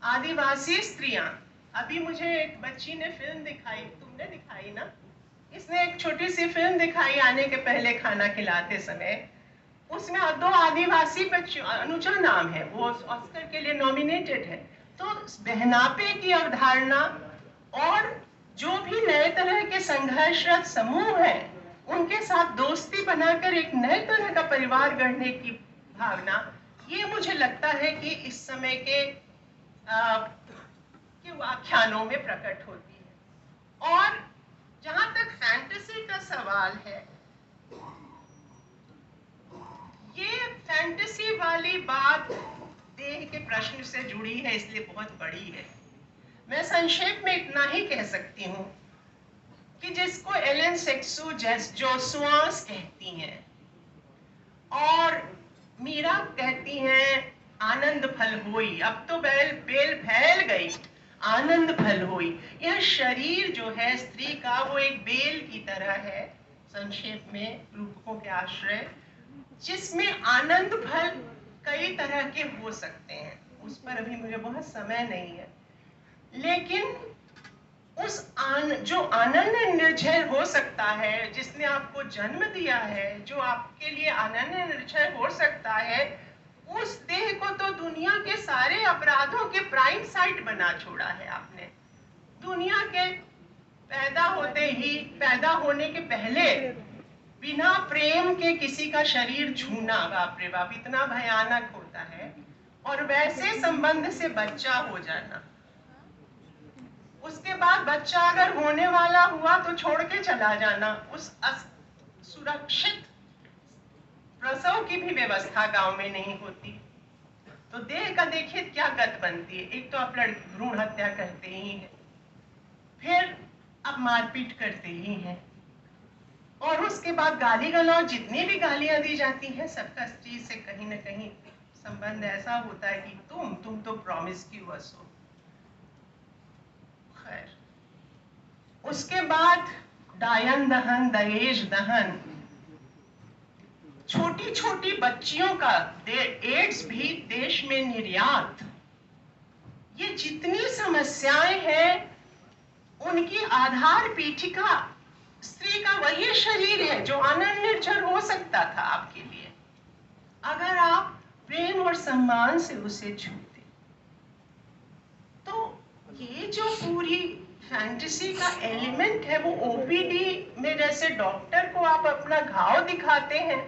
Speaker 2: आदिवासी स्त्रियां। अभी मुझे एक बच्ची ने फिल्म दिखाई, तुमने दिखाई ना, इसने एक छोटी सी फिल्म दिखाई आने के पहले खाना खिलाते समय। उसमें 2 आदिवासी बच्चों, अनुजा नाम है, वो ऑस्कर के लिए नॉमिनेटेड है। तो बहनापे की अवधारणा और जो भी नए तरह के संघर्षरत समूह हैं, उनके साथ दोस्ती बनाकर एक नए तरह का परिवार गढ़ने की भावना, ये मुझे लगता है कि इस समय के व्याख्यानों में प्रकट होती है। और जहां तक फैंटेसी का सवाल है, ये फैंटेसी वाली बात देह के प्रश्न से जुड़ी है, इसलिए बहुत बड़ी है। मैं संक्षेप में इतना ही कह सकती हूँ कि जिसको एलेन सेक्सू जोसुआस कहती हैं और मीरा कहती हैं आनंद फल होई, अब तो बेल फैल गई, आनंद फल होई। यह शरीर जो है स्त्री का, वो एक बेल की तरह है, संक्षेप में रूपकों के आश्रय, जिसमें आनंद फल कई तरह के हो सकते हैं। उस पर अभी मुझे बहुत समय नहीं है, लेकिन उस जो आनंद निर्झर हो सकता है, जिसने आपको जन्म दिया है, जो आपके लिए आनंद निर्झर हो सकता है, उस देह को तो दुनिया के सारे अपराधों के प्राइम साइट बना छोड़ा है आपने। दुनिया के पैदा होते ही, पैदा होने के पहले बिना प्रेम के किसी का शरीर छूना, बाप रे बाप, इतना भयानक होता है। और वैसे संबंध से बच्चा हो जाना, उसके बाद बच्चा अगर होने वाला हुआ तो छोड़ के चला जाना, उस सुरक्षित प्रसव की भी व्यवस्था गांव में नहीं होती। तो देह का देखिए क्या गत बनती है। एक तो आप लड़की भ्रूण हत्या करते ही हैं, फिर आप मारपीट करते ही हैं, और उसके बाद गाली गलौज, जितनी भी गालियां दी जाती हैं, सबका स्त्री से कहीं ना कहीं संबंध ऐसा होता है कि तुम तो प्रॉमिस्क्यूअस हो। खैर, उसके बाद डायन दहन, दहेज दहन, छोटी छोटी बच्चियों का एड्स भी देश में निर्यात, ये जितनी समस्याएं हैं उनकी आधार पीठिका स्त्री का वही शरीर है जो आनंद निर्जर हो सकता था आपके लिए, अगर आप प्रेम और सम्मान से उसे छूते। तो ये जो पूरी फैंटेसी का एलिमेंट है, वो ओपीडी में जैसे डॉक्टर को आप अपना घाव दिखाते हैं,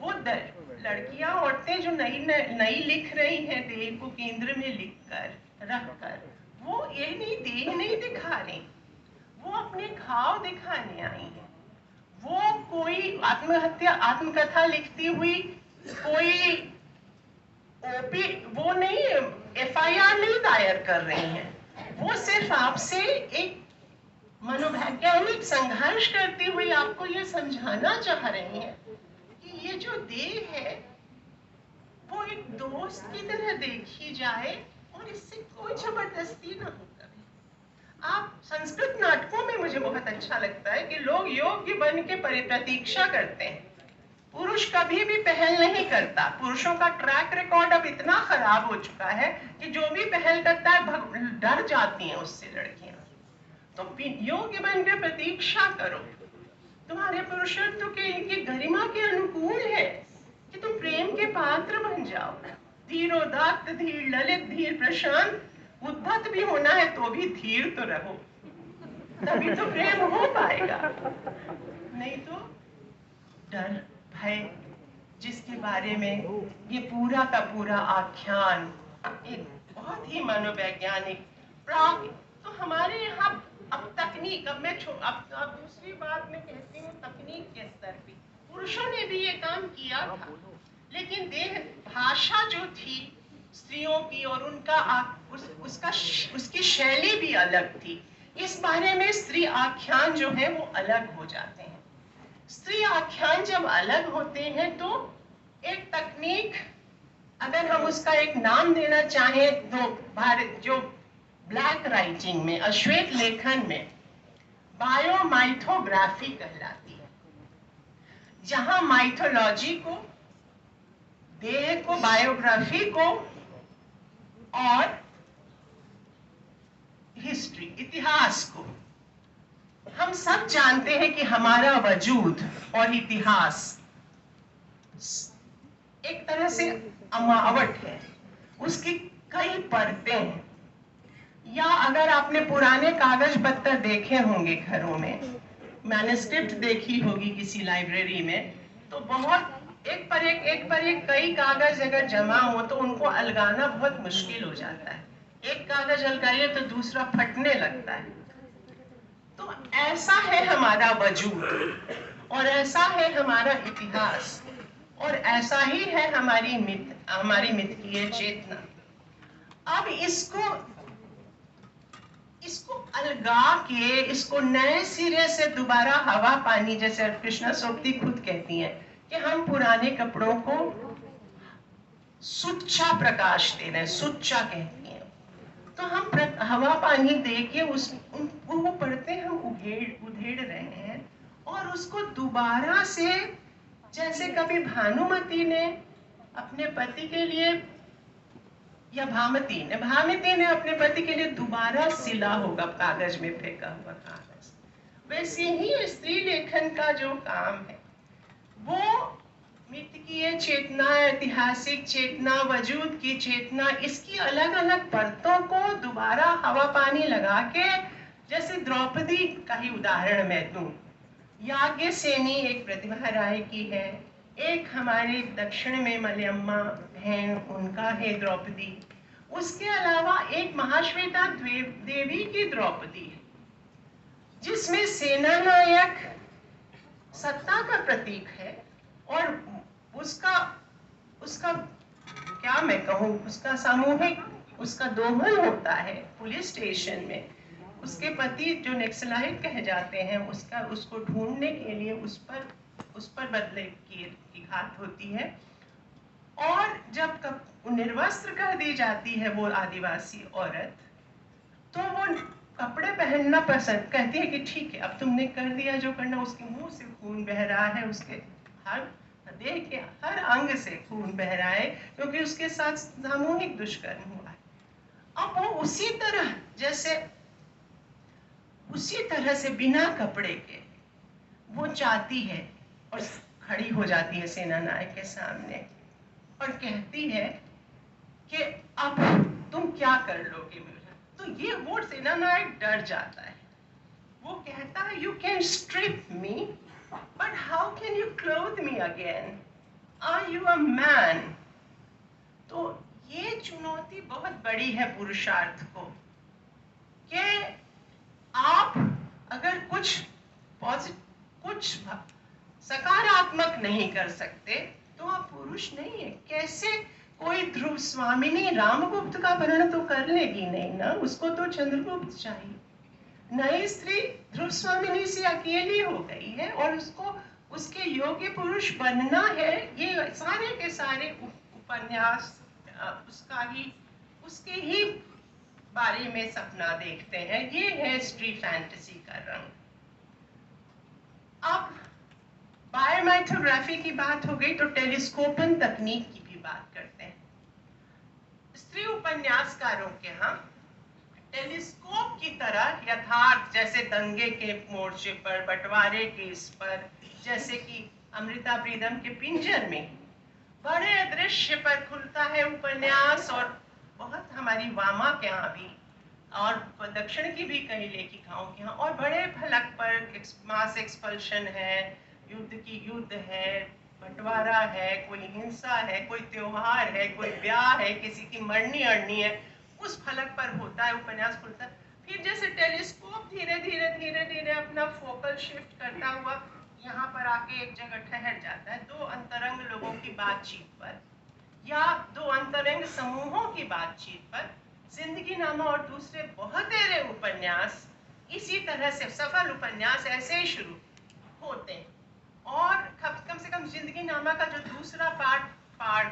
Speaker 2: वो लड़कियां औरतें जो नई लिख रही हैं देह को केंद्र में लिखकर रखकर, वो ये नहीं देह नहीं दिखा रही, वो अपने घाव दिखाने आई है। वो कोई आत्मकथा लिखती हुई कोई ओपी वो नहीं एफआईआर नहीं दायर कर रही हैं, वो सिर्फ आपसे एक मनोवैज्ञानिक संघर्ष करती हुई आपको ये समझाना चाह रही हैं कि ये जो देह है वो एक दोस्त की तरह देखी जाए और इससे कोई जबरदस्ती ना हो। कभी आप संस्कृत नाटकों में मुझे बहुत अच्छा लगता है कि लोग योग्य बन के प्रतीक्षा करते हैं, पुरुष कभी भी पहल नहीं करता। पुरुषों का ट्रैक रिकॉर्ड अब इतना खराब हो चुका है कि जो भी पहल करता है डर जाती हैं उससे लड़कियां। तो योग्य बन के प्रतीक्षा करो, तुम्हारे पुरुषत्व के इनकी गरिमा के अनुकूल है कि तुम प्रेम के पात्र बन जाओ। धीरोदात्त, धीर ललित, धीर प्रशांत, उद्धत भी होना है तो भी धीर तो रहो, तभी तो प्रेम हो पाएगा। नहीं तो डर भय, जिसके बारे में ये पूरा का पूरा आख्यान एक बहुत ही मनोवैज्ञानिक प्राक। तो हमारे यहाँ अब तकनीक, अब दूसरी बात मैं कहती हूँ तकनीक के स्तर पे पुरुषों ने भी ये काम किया था, लेकिन देह भाषा जो थी स्त्रियों की और उनका उसकी शैली भी अलग थी। इस बारे में स्त्री आख्यान जो है वो अलग हो जाते हैं। स्त्री आख्यान जब अलग होते हैं तो एक तकनीक, अगर हम उसका एक नाम देना चाहें तो भारत जो ब्लैक राइटिंग में, अश्वेत लेखन में बायोमाइथोग्राफी कहलाती है, जहां माइथोलॉजी को, देह को, बायोग्राफी को और हिस्ट्री, इतिहास को, हम सब जानते हैं कि हमारा वजूद और इतिहास एक तरह से अमावट है, उसकी कई परतें हैं। या अगर आपने पुराने कागज पत्तर देखे होंगे घरों में, मैन्युस्क्रिप्ट देखी होगी किसी लाइब्रेरी में, तो बहुत एक पर एक कई कागज अगर जमा हो तो उनको अलगाना बहुत मुश्किल हो जाता है। एक कागज अलगाइए तो दूसरा फटने लगता है। तो ऐसा है हमारा वजूद और ऐसा है हमारा इतिहास और ऐसा ही है हमारी मिथकीय चेतना। अब इसको अलगा के, इसको नए सिरे से दोबारा हवा पानी, जैसे कृष्णा सोप्ती खुद कहती हैं कि हम पुराने कपड़ों को सुच्चा प्रकाश दे रहे हैं, सुच्चा कहती हैं, तो हम हवा पानी दे के वो पढ़ते हम उधेड़ रहे हैं और उसको दोबारा से, जैसे कभी भानुमति ने अपने पति के लिए या भामती ने अपने पति के लिए दोबारा सिला होगा कागज में फेंका हुआ कागज, वैसे ही स्त्री लेखन का जो काम है वो मिथकीय चेतना, ऐतिहासिक चेतना, वजूद की चेतना, इसकी अलग अलग परतों को दोबारा हवा पानी लगा के, जैसे द्रौपदी का ही उदाहरण मैं दूं, याज्ञसेनी एक प्रतिभा राय की है, एक हमारे दक्षिण में मलयम्मा हैं, उनका है द्रौपदी, उसके अलावा एक महाश्वेता देवी की द्रौपदी है जिसमें सेना नायक सत्ता का प्रतीक है और उसका क्या मैं कहूँ, उसका सामूहिक उसका दोहन होता है पुलिस स्टेशन में। उसके पति जो नक्सलाइट कह जाते हैं, उसको ढूंढने के लिए उस पर बदले की घात होती है और जब निर्वस्त्र कर दी जाती है वो आदिवासी औरत, तो वो कपड़े पहनना पसंद कहती है कि ठीक है अब तुमने कर दिया जो करना। उसके मुंह से खून बह रहा है, उसके हर देह के हर अंग से खून बह रहा है, क्योंकि उसके साथ सामूहिक दुष्कर्म हुआ है। अब वो उसी तरह से बिना कपड़े के वो चाहती है और खड़ी हो जाती है सेना नायक के सामने और कहती है कि अब तुम क्या कर लोगे मेरा। तो ये वो सेना नायक डर जाता है। वो कहता है, you can strip me but how can you clothe me again, are you a man. तो ये चुनौती बहुत बड़ी है पुरुषार्थ को कि आप अगर कुछ सकारात्मक नहीं कर सकते तो आप पुरुष नहीं है। कैसे कोई ध्रुव स्वामिनी रामगुप्त का वर्ण तो कर लेगी नहीं ना, उसको तो चंद्रगुप्त चाहिए। नई स्त्री ध्रुव स्वामिनी से अकेली हो गई है और उसको उसके योग्य पुरुष बनना है। ये सारे के सारे उपन्यास उसके ही बारे में सपना देखते हैं। ये है स्ट्री फैंटेसी का रंग। अब बायोमाइथोग्राफी की बात हो गई तो टेलीस्कोपन तकनीक की भी बात करते हैं। स्त्री उपन्यासकारों के यहाँ टेलीस्कोप की तरह यथार्थ, जैसे दंगे के मोर्चे पर, बंटवारे के इस पर, जैसे कि अमृता प्रीतम के पिंजर में बड़े दृश्य पर खुलता है उपन्यास। और बहुत हमारी वामा के यहाँ भी और दक्षिण की भी कई लेखिकाओं के यहाँ और बड़े फलक पर मास एक्सपल्शन है, युद्ध है, बंटवारा है, कोई हिंसा है, कोई त्योहार है, कोई ब्याह है, किसी की मरनी अड़नी है, उस फलक पर होता है उपन्यास खुलता है। फिर जैसे टेलीस्कोप धीरे धीरे अपना फोकल शिफ्ट करता हुआ यहाँ पर आके एक जगह ठहर जाता है, दो अंतरंग लोगों की बातचीत पर या दो अंतरंग समूहों की बातचीत पर जिंदगी नामा और दूसरे बहुत तेरे उपन्यास इसी तरह से सफल उपन्यास ऐसे ही शुरू होते हैं। और कम से कम जिंदगी नामा का जो दूसरा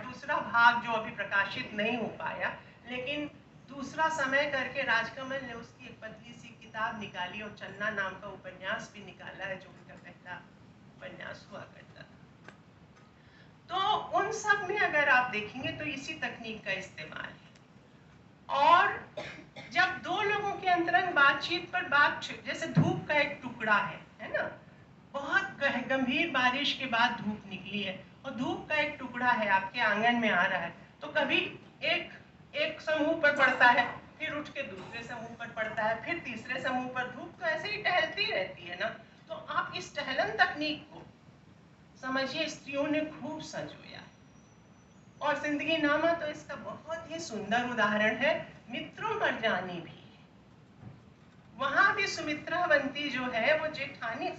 Speaker 2: दूसरा भाग जो अभी प्रकाशित नहीं हो पाया, लेकिन दूसरा समय करके राजकमल ने उसकी एक पतली सी किताब निकाली और चन्ना नाम का उपन्यास भी निकाला है, जो उनका पहला उपन्यास हुआ करता था। तो उन सब में अगर आप देखेंगे तो इसी तकनीक का इस्तेमाल है। और जब दो लोगों के अंतरंग बातचीत पर जैसे धूप का एक टुकड़ा है ना, बहुत गंभीर बारिश के बाद धूप निकली है और धूप का एक टुकड़ा है आपके आंगन में आ रहा है, तो कभी एक समूह पर पड़ता है, फिर उठ के दूसरे समूह पर पड़ता है, फिर तीसरे समूह पर। धूप तो ऐसे ही टहलती रहती है ना। तो आप इस टहलन तकनीक को समझिए, स्त्रियों ने खूब संजोया और जिंदगी नामा तो इसका बहुत ही सुंदर उदाहरण है। मित्रों मरजानी भी, वहां भी सुमित्रावंती जो है वो जेठानी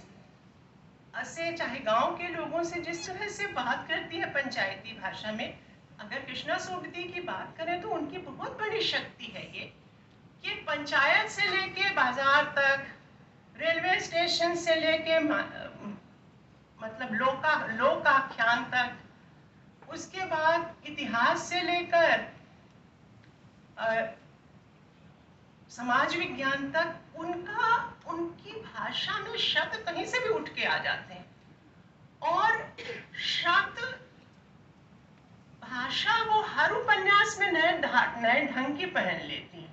Speaker 2: से चाहे गांव के लोगों से जिस तरह से बात करती है पंचायती भाषा में, अगर कृष्णा सोबती की बात करें तो उनकी बहुत बड़ी शक्ति है ये कि पंचायत से लेके बाजार तक, रेलवे स्टेशन से लेके मतलब लोकाख्यान तक, उसके बाद इतिहास से लेकर समाज विज्ञान तक, उनकी भाषा में शब्द कहीं से भी उठ के आ जाते हैं और शब्द भाषा वो हर उपन्यास में नए ढंग की पहन लेती है।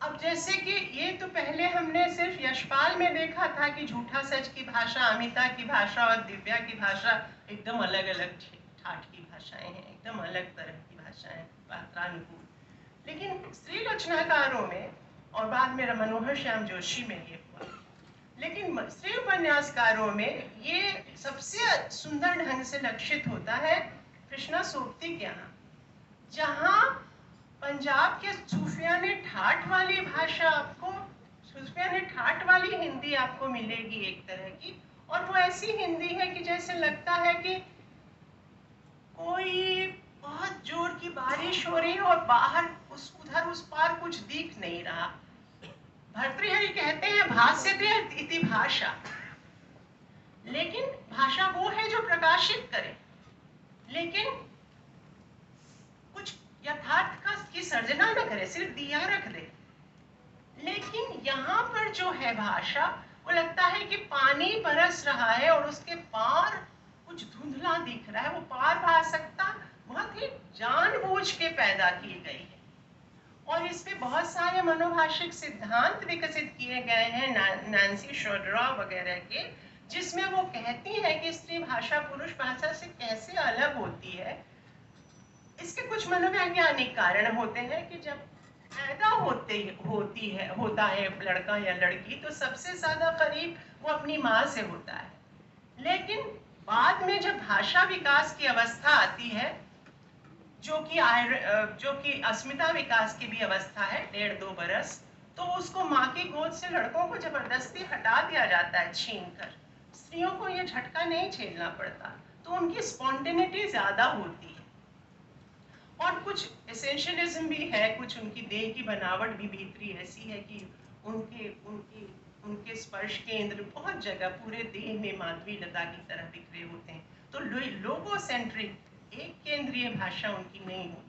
Speaker 2: अब जैसे कि ये तो पहले हमने सिर्फ यशपाल में देखा था कि झूठा सच की भाषा, अमिता की भाषा और दिव्या की भाषा एकदम अलग अलग ठाठ की भाषाएं हैं, एकदम अलग तरह की भाषाएं, पात्रानुकूल। लेकिन स्त्री रचनाकारों में और बाद में मनोहर श्याम जोशी में ये हुआ, लेकिन स्त्री उपन्यासकारों में ये सबसे सुंदर ढंग से लक्षित होता है कृष्णा सोबती के यहाँ, जहाँ पंजाब के सूफिया ने ठाठ वाली भाषा आपको, सूफिया ने ठाठ वाली हिंदी आपको मिलेगी एक तरह की, और वो ऐसी हिंदी है कि जैसे लगता है कि कोई बहुत जोर की बारिश हो रही है और बाहर उधर उस पार कुछ दिख नहीं रहा। भर्तृहरि कहते हैं भाष्यते इति भाषा, लेकिन भाषा वो है जो प्रकाशित करे, लेकिन कुछ यथार्थ की सर्जना न करे, सिर्फ दिया रख दे। लेकिन यहाँ पर जो है भाषा, वो लगता है कि पानी बरस रहा है और उसके पार कुछ धुंधला दिख रहा है, वो पारभाषिकता बहुत ही जानबूझ के पैदा की गई है। और इस पे बहुत सारे मनोभाषिक सिद्धांत विकसित किए गए हैं नैन्सी शोड्रा वगैरह के, जिसमें वो कहती हैं कि स्त्री भाषा पुरुष भाषा से कैसे अलग होती है। इसके कुछ मनोवैज्ञानिक कारण होते हैं कि जब पैदा होता है लड़का या लड़की, तो सबसे ज्यादा करीब वो अपनी माँ से होता है। लेकिन बाद में जब भाषा विकास की अवस्था आती है, जो कि अस्मिता विकास की भी अवस्था है 1.5-2 बरस, तो उसको माँ की गोद से लड़कों को जबरदस्ती हटा दिया जाता है छीन कर। स्त्रियों को ये झटका नहीं झेलना पड़ता, तो उनकी स्पॉन्टेनिटी ज्यादा होती है। और कुछ एसेंशियलिज्म भी है, कुछ उनकी देह की बनावट भी भीतरी ऐसी है कि उनके स्पर्श केंद्र बहुत जगह पूरे देह में माधवी लता की तरह बिखरे होते हैं। तो लोगोसेंट्रिक एक केंद्रीय भाषा उनकी नहीं होती।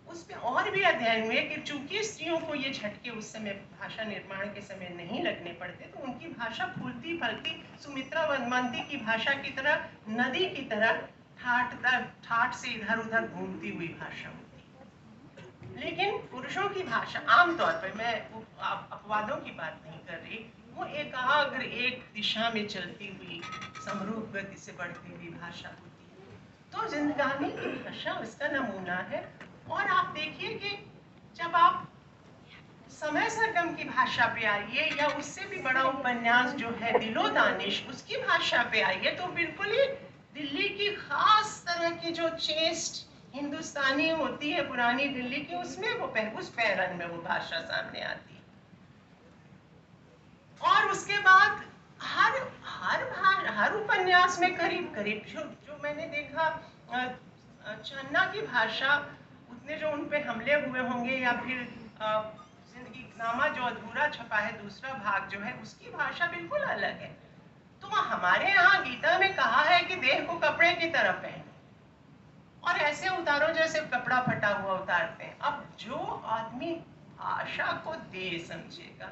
Speaker 2: उसमें और भी अध्ययन हुए कि चूंकि स्त्रियों को ये झटके उस समय भाषा निर्माण के समय नहीं लगने पड़ते, तो उनकी भाषा फूलती फलती सुमित्रा वनमंती की भाषा की तरह, नदी की तरह ठाट से इधर उधर घूमती हुई भाषा होती। लेकिन पुरुषों की भाषा आमतौर पर, मैं अपवादों की बात नहीं कर रही, वो एकाग्र एक दिशा में चलती हुई समरूप गति से बढ़ती हुई भाषा होती है। तो जिंदगानी की भाषा उसका नमूना है। और आप देखिए कि जब आप समय सरगम की भाषा पे आइए, या उससे भी बड़ा उपन्यास जो है दिलो दानिश, उसकी भाषा पे आइए, तो बिल्कुल ही दिल्ली की खास तरह की जो चेस्ट हिंदुस्तानी होती है पुरानी दिल्ली की, उसमें वो उस पैरन में वो भाषा सामने आती है। और उसके बाद हर उपन्यास में करीब करीब जो मैंने देखा, चन्ना की भाषा, उतने जो उन पे हमले हुए होंगे, या फिर जिंदगी नामा जो अधूरा छपा है दूसरा भाग जो है, उसकी भाषा बिल्कुल अलग है। तो हमारे यहाँ गीता में कहा है कि देह को कपड़े की तरह पहनो और ऐसे उतारो जैसे कपड़ा फटा हुआ उतारते हैं। अब जो आदमी भाषा को देह समझेगा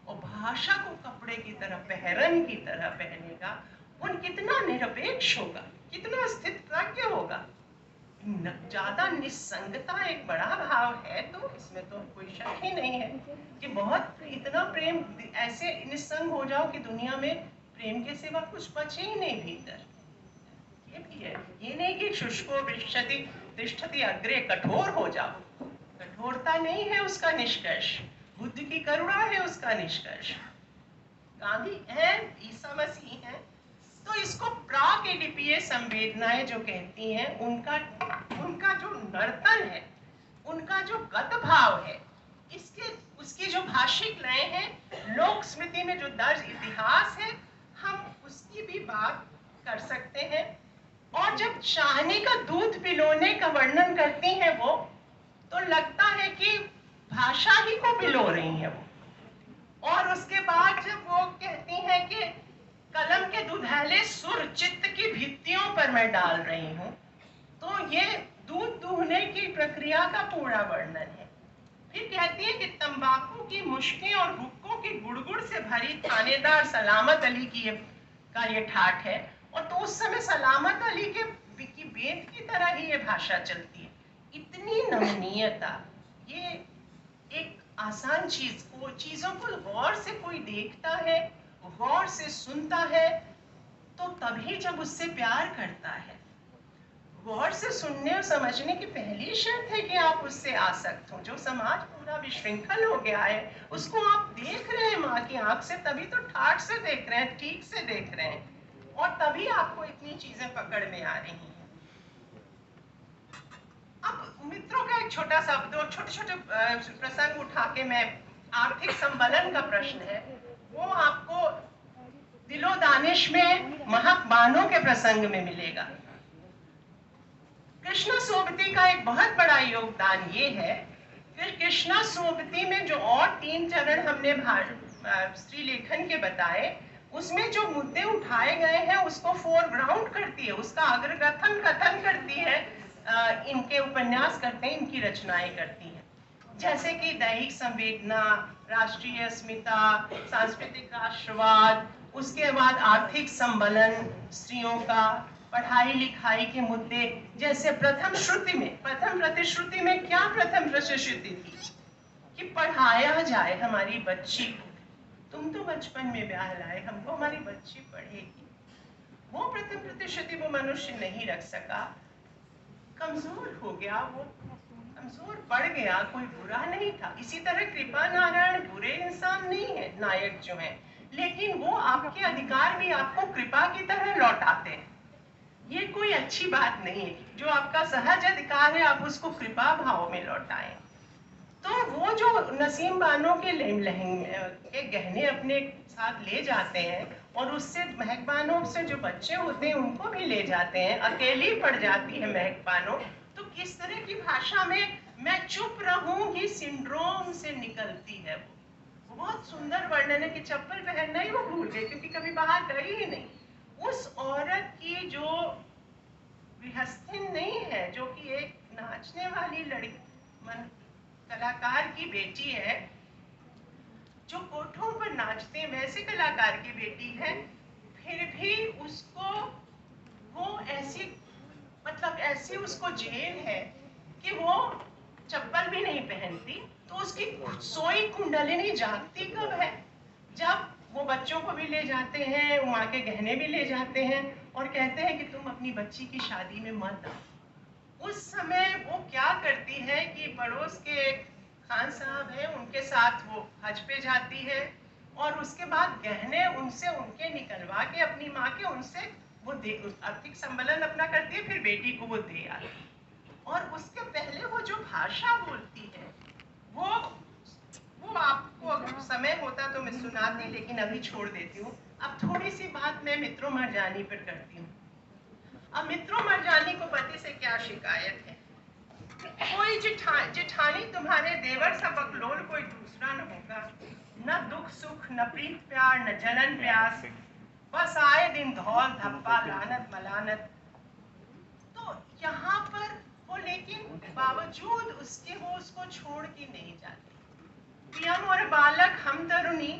Speaker 2: और भाषा को कपड़े की तरह, पहरन की तरह पहनेगा, उन कितना निरपेक्ष होगा, कितना स्थितप्रज्ञ होगा। ज्यादा निस्संगता एक बड़ा भाव है, तो इसमें तो कोई शक ही नहीं है कि बहुत इतना प्रेम, ऐसे निस्संग हो जाओ कि दुनिया में प्रेम के सिवा कुछ बचे ही नहीं भीतर। ये भी है, ये नहीं कि शुष्को विशति तिष्ठति अग्रे, कठोर हो जाओ। कठोरता नहीं है उसका निष्कर्ष, बुद्ध की करुणा है उसका निष्कर्ष। गांधी है, ईसा मसीह है, तो इसको प्राक एडिपीय संवेदनाएं जो कहती हैं, उनका जो नर्तन है, उनका जो गत भाव है, उसकी जो भाषिक लय है, लोक स्मृति में जो दर्ज इतिहास है, हम उसकी भी बात कर सकते हैं। और जब चाहने का दूध पिलोने का वर्णन करती हैं वो, तो लगता है कि भाषा ही को पिलो रही है वो। और उसके बाद जब वो कहती हैं कि कलम के दुधैले सुर चित्त की भित्तियों पर मैं डाल रही हूँ, तो ये दूध दूहने की प्रक्रिया का पूरा वर्णन है। फिर कहती है कि तंबाकू की मुश्कें और हुक्कों की गुड़गुड़ से भरी थानेदार सलामत अली की ये ठाठ है। और तो उस समय सलामत अली की बेत की तरह ही ये भाषा चलती है। इतनी नमनीयता, ये एक आसान चीजों को गौर से कोई देखता है, गौर से सुनता है, तो तभी जब उससे प्यार करता है। गौर से सुनने और समझने की पहली शर्त है कि आप उससे आसक्त हो। जो समाज पूरा विशृंखल हो गया है, उसको आप देख रहे हैं माँ की आंख से, तभी तो ठाठ से देख रहे हैं, ठीक से देख रहे हैं, और तभी आपको इतनी चीजें पकड़ में आ रही हैं। अब मित्रों का एक छोटा सा, दो छोटे छोटे प्रसंग उठा के मैं, आर्थिक संबलन का प्रश्न है, वो आपको दिलो दानिश में महक बानो के प्रसंग में मिलेगा। कृष्णा सोबती का एक बहुत बड़ा योगदान ये है, फिर कृष्णा सोबती में जो और 3 चरण हमने स्त्री लेखन के बताए, उसमें जो मुद्दे उठाए गए हैं उसको फोरग्राउंड करती है, उसका अग्रकथन कथन करती है, इनके उपन्यास करते हैं, इनकी रचनाएं करती हैं। जैसे कि दैहिक संवेदना, राष्ट्रीय अस्मिता, सांस्कृतिक राष्ट्रवाद, उसके बाद आर्थिक संबलन स्त्रियों का, पढ़ाई लिखाई के मुद्दे, जैसे प्रथम प्रतिश्रुति में क्या प्रथम प्रतिश्रुति थी कि पढ़ाया जाए हमारी बच्ची को। तुम तो बचपन में ब्याह लाए, हमको हमारी बच्ची पढ़ेगी। वो प्रथम प्रतिश्रुति वो मनुष्य नहीं रख सका, कमजोर हो गया, वो कमजोर पड़ गया, कोई बुरा नहीं था। इसी तरह कृपा नारायण बुरे इंसान नहीं है, नायक जो है, लेकिन वो आपके अधिकार भी आपको कृपा की तरह लौटाते हैं। ये कोई अच्छी बात नहीं है। जो आपका सहज अधिकार है आप उसको कृपा भाव में लौटाएं। तो वो जो नसीम बानो के लहंगे के गहने अपने साथ ले जाते हैं और उससे महक बानो से जो बच्चे होते हैं उनको भी ले जाते हैं, अकेली पड़ जाती है महक बानो, तो किस तरह की भाषा में मैं चुप रहूंगी सिंड्रोम से निकलती है। वो बहुत सुंदर वर्णन है कि चप्पल पहनना ही वो भूल गई क्योंकि कभी बाहर गई ही नहीं। उस औरत की जो गृहस्थिन नहीं है, जो कि एक नाचने वाली लड़की कलाकार की बेटी है, जो कोठों पर नाचते हैं वैसे कलाकार की बेटी है, फिर भी उसको वो ऐसी ऐसी उसको जेल है कि वो चप्पल भी नहीं पहनती। तो उसकी सोई कुंडलिनी जागती कब है? जब वो बच्चों को भी ले जाते हैं, माँ के गहने भी ले जाते हैं और कहते हैं कि तुम अपनी बच्ची की शादी में मत आओ। उस समय वो क्या करती है कि पड़ोस के खान साहब हैं, उनके साथ वो हज पे जाती है और उसके बाद गहने उनसे उनके निकलवा के अपनी माँ के उनसे वो आर्थिक संबलन अपना करती है, फिर बेटी को वो दे आती है। और उसके पहले वो जो भाषा बोलती है वो आपको अगर समय होता तो मैं सुनाती, लेकिन अभी छोड़ देती हूँ। अब थोड़ी सी बात मैं मित्रों मरजानी पर करती हूँ। अब मित्रों मरजानी को पति से क्या शिकायत है? कोई जेठानी तुम्हारे देवर सा बकलोल कोई दूसरा न होगा, न दुख सुख न प्रीत प्यार न जलन प्यास, बस आए दिन धौल धप्पा लानत मलानत। तो यहाँ पर वो लेकिन बावजूद उसके वो उसको छोड़ के नहीं जाती। पियम और बालक हम तरुणी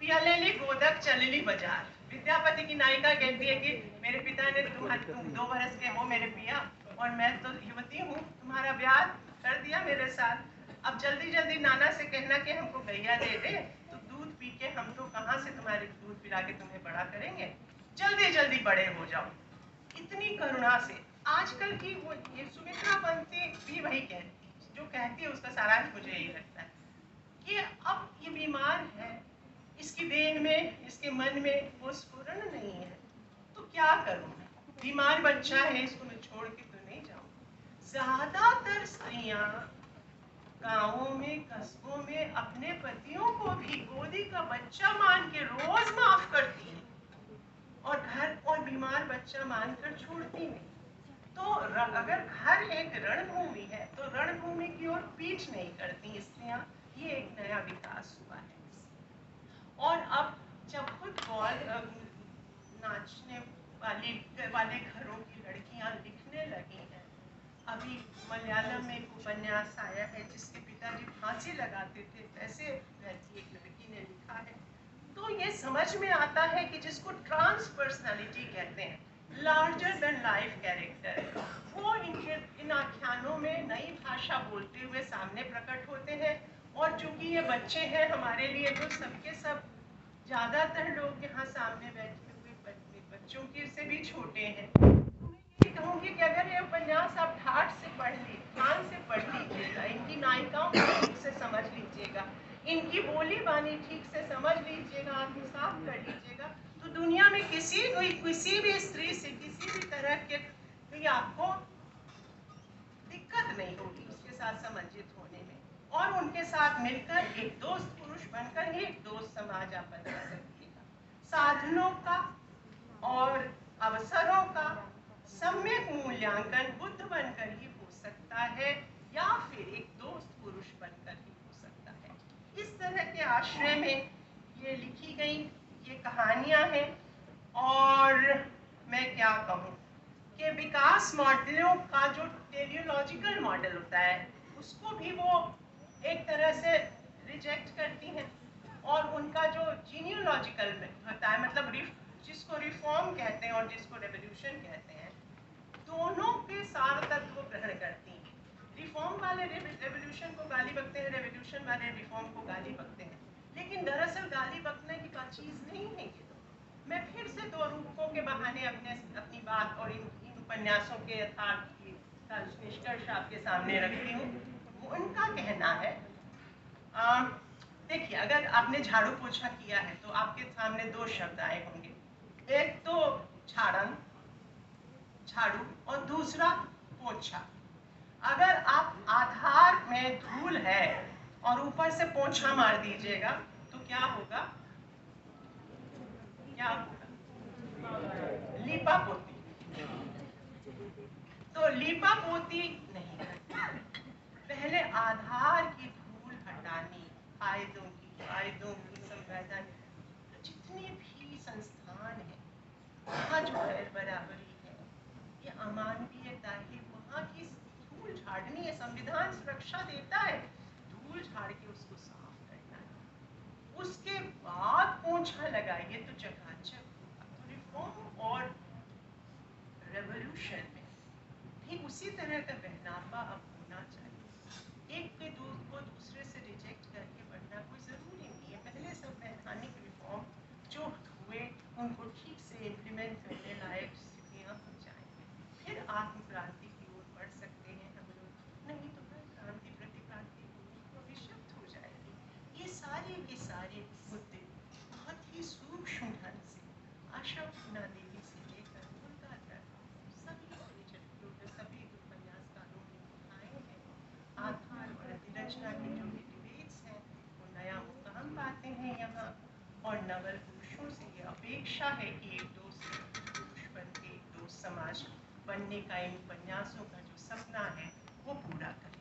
Speaker 2: पियलेली गोदक चलेली बाजार। विद्यापति की नायिका कहती है कि मेरे पिता ने तुम 2 बरस के हो मेरे पिया और मैं तो युवती हूँ, तुम्हारा ब्याह कर दिया मेरे साथ, अब जल्दी जल्दी नाना से कहना कि हमको गैया दे दे, तो दूध पी के हम तो कहाँ से तुम्हारे दूध पिला के तुम्हें बड़ा करेंगे, जल्दी जल्दी बड़े हो जाओ। इतनी करुणा से आजकल की वो ये सुमित्रा पंथी भी वही कहती, जो कहती है उसका सारांश मुझे यही लगता है कि अब ये बीमार है, इसकी देह में इसके मन में वो स्फुरण नहीं है, तो क्या करूं? बीमार बच्चा है, इसको मैं छोड़ के तो नहीं जाऊं। ज्यादातर स्त्रियां गांवों में कस्बों में अपने पतियों को भी गोदी का बच्चा मान के रोज माफ करती हैं और घर और बीमार बच्चा मानकर छोड़ती नहीं। तो अगर घर एक रणभूमि है तो रणभूमि की ओर पीठ नहीं करती स्त्रियां, ये एक नया विकास हुआ है। और अब जब खुद नाचने वाले घरों की लड़कियां लिखने लगी हैं, अभी मलयालम में एक उपन्यास आया है जिसके पिताजी फांसी लगाते थे, वैसे वैसी एक लड़की ने लिखा है। तो ये समझ में आता है कि जिसको ट्रांस पर्सनालिटी कहते हैं, लार्जर देन लाइफ कैरेक्टर, वो इन आख्यानों में नई भाषा बोलते हुए सामने प्रकट होते हैं। और चूंकि ये बच्चे हैं हमारे लिए तो सबके सब ज्यादातर लोग यहाँ सामने बैठे हुए बच्चों की से भी छोटे हैं। तो मैं यही कहूँगी कि अगर ये उपन्यास आप ठाठ से पढ़ लीजिए, ध्यान से पढ़ लीजिएगा, इनकी नायिकाओं को ठीक से समझ लीजिएगा, इनकी बोली बानी ठीक से समझ लीजिएगा, आत्मसात कर लीजिएगा, तो दुनिया में किसी भी स्त्री से किसी भी तरह के आपको दिक्कत नहीं होगी उसके साथ समंजित होने में, और उनके साथ मिलकर एक दोस्त पुरुष बनकर ही एक दोस्त समाज आप बना सकिएगा। साधनों का और अवसरों का सम्यक मूल्यांकन बुद्ध बनकर ही हो सकता है या फिर एक दोस्त पुरुष बनकर ही हो सकता है। इस तरह के आश्रय में ये लिखी गई ये कहानियां हैं। और मैं क्या कहूँ कि विकास मॉडलों का जो टेलियोलॉजिकल मॉडल होता है उसको भी वो एक तरह से रिजेक्ट करती हैं, और उनका जो जीनियोलॉजिकल होता है, मतलब जिसको रिफॉर्म कहते हैं और जिसको रेवोल्यूशन कहते हैं, दोनों के सार तत्व वो ग्रहण करती हैं। रिफॉर्म वाले रेवोल्यूशन को गाली बकते हैं, रेवोल्यूशन वाले रिफॉर्म को गाली बकते हैं, लेकिन दरअसल गाली बकने की बात चीज़ नहीं है ये दोनों। मैं फिर से दो रूपकों के बहाने अपनी बात और इन उपन्यासों के यथार्थ का निष्कर्ष आपके सामने रखती हूँ। उनका कहना है, देखिए, अगर आपने झाड़ू पोछा किया है तो आपके सामने दो शब्द आए होंगे, एक तो झाड़न, झाड़ू, और दूसरा पोछा। अगर आप आधार में धूल है और ऊपर से पोछा मार दीजिएगा तो क्या होगा? क्या होगा? लीपा पोती। तो लीपा पोती नहीं करती, पहले आधार की धूल हटानी, कायदों की संवैधान, जितने भी संस्थान हैं वहाँ जो है बराबरी है, ये अमानवीयता है, वहाँ की धूल झाड़नी है। संविधान सुरक्षा देता है, धूल झाड़ के उसको साफ करना है, उसके बाद पोंछा लगाइए तो चकाचक होगा। तो रिफॉर्म और रेवोल्यूशन में भी उसी तरह का पहनावा अब होना चाहिए। एक के को दूसरे से रिजेक्ट करके बढ़ना कोई ज़रूरी नहीं है। पहले संवैधानिक रिफॉर्म जो हुए उनको ठीक से इम्प्लीमेंट करने लायक स्थितियाँ हो जाएंगी, फिर आत्म क्रांति की ओर बढ़ सकते हैं हम लोग। नहीं तो फिर क्रांति प्रतिक्रांति होगी तो अभिशप्त हो जाएगी। ये सारे मुद्दे बहुत ही सूक्ष्म ढंग से आशा पूर्णा देवी से लेकर उनका तक सभी उपन्यासकारों ने उठाए हैं। आधार और अतिरचना के जो भी डिबेट्स हैं वो नया मुकाम पाते हैं यहाँ, और नवल पुरुषों से ये अपेक्षा है कि एक दोस्त पुरुष बन के एक दोस्त समाज बनने का इन उपन्यासों का जो सपना है वो पूरा करें।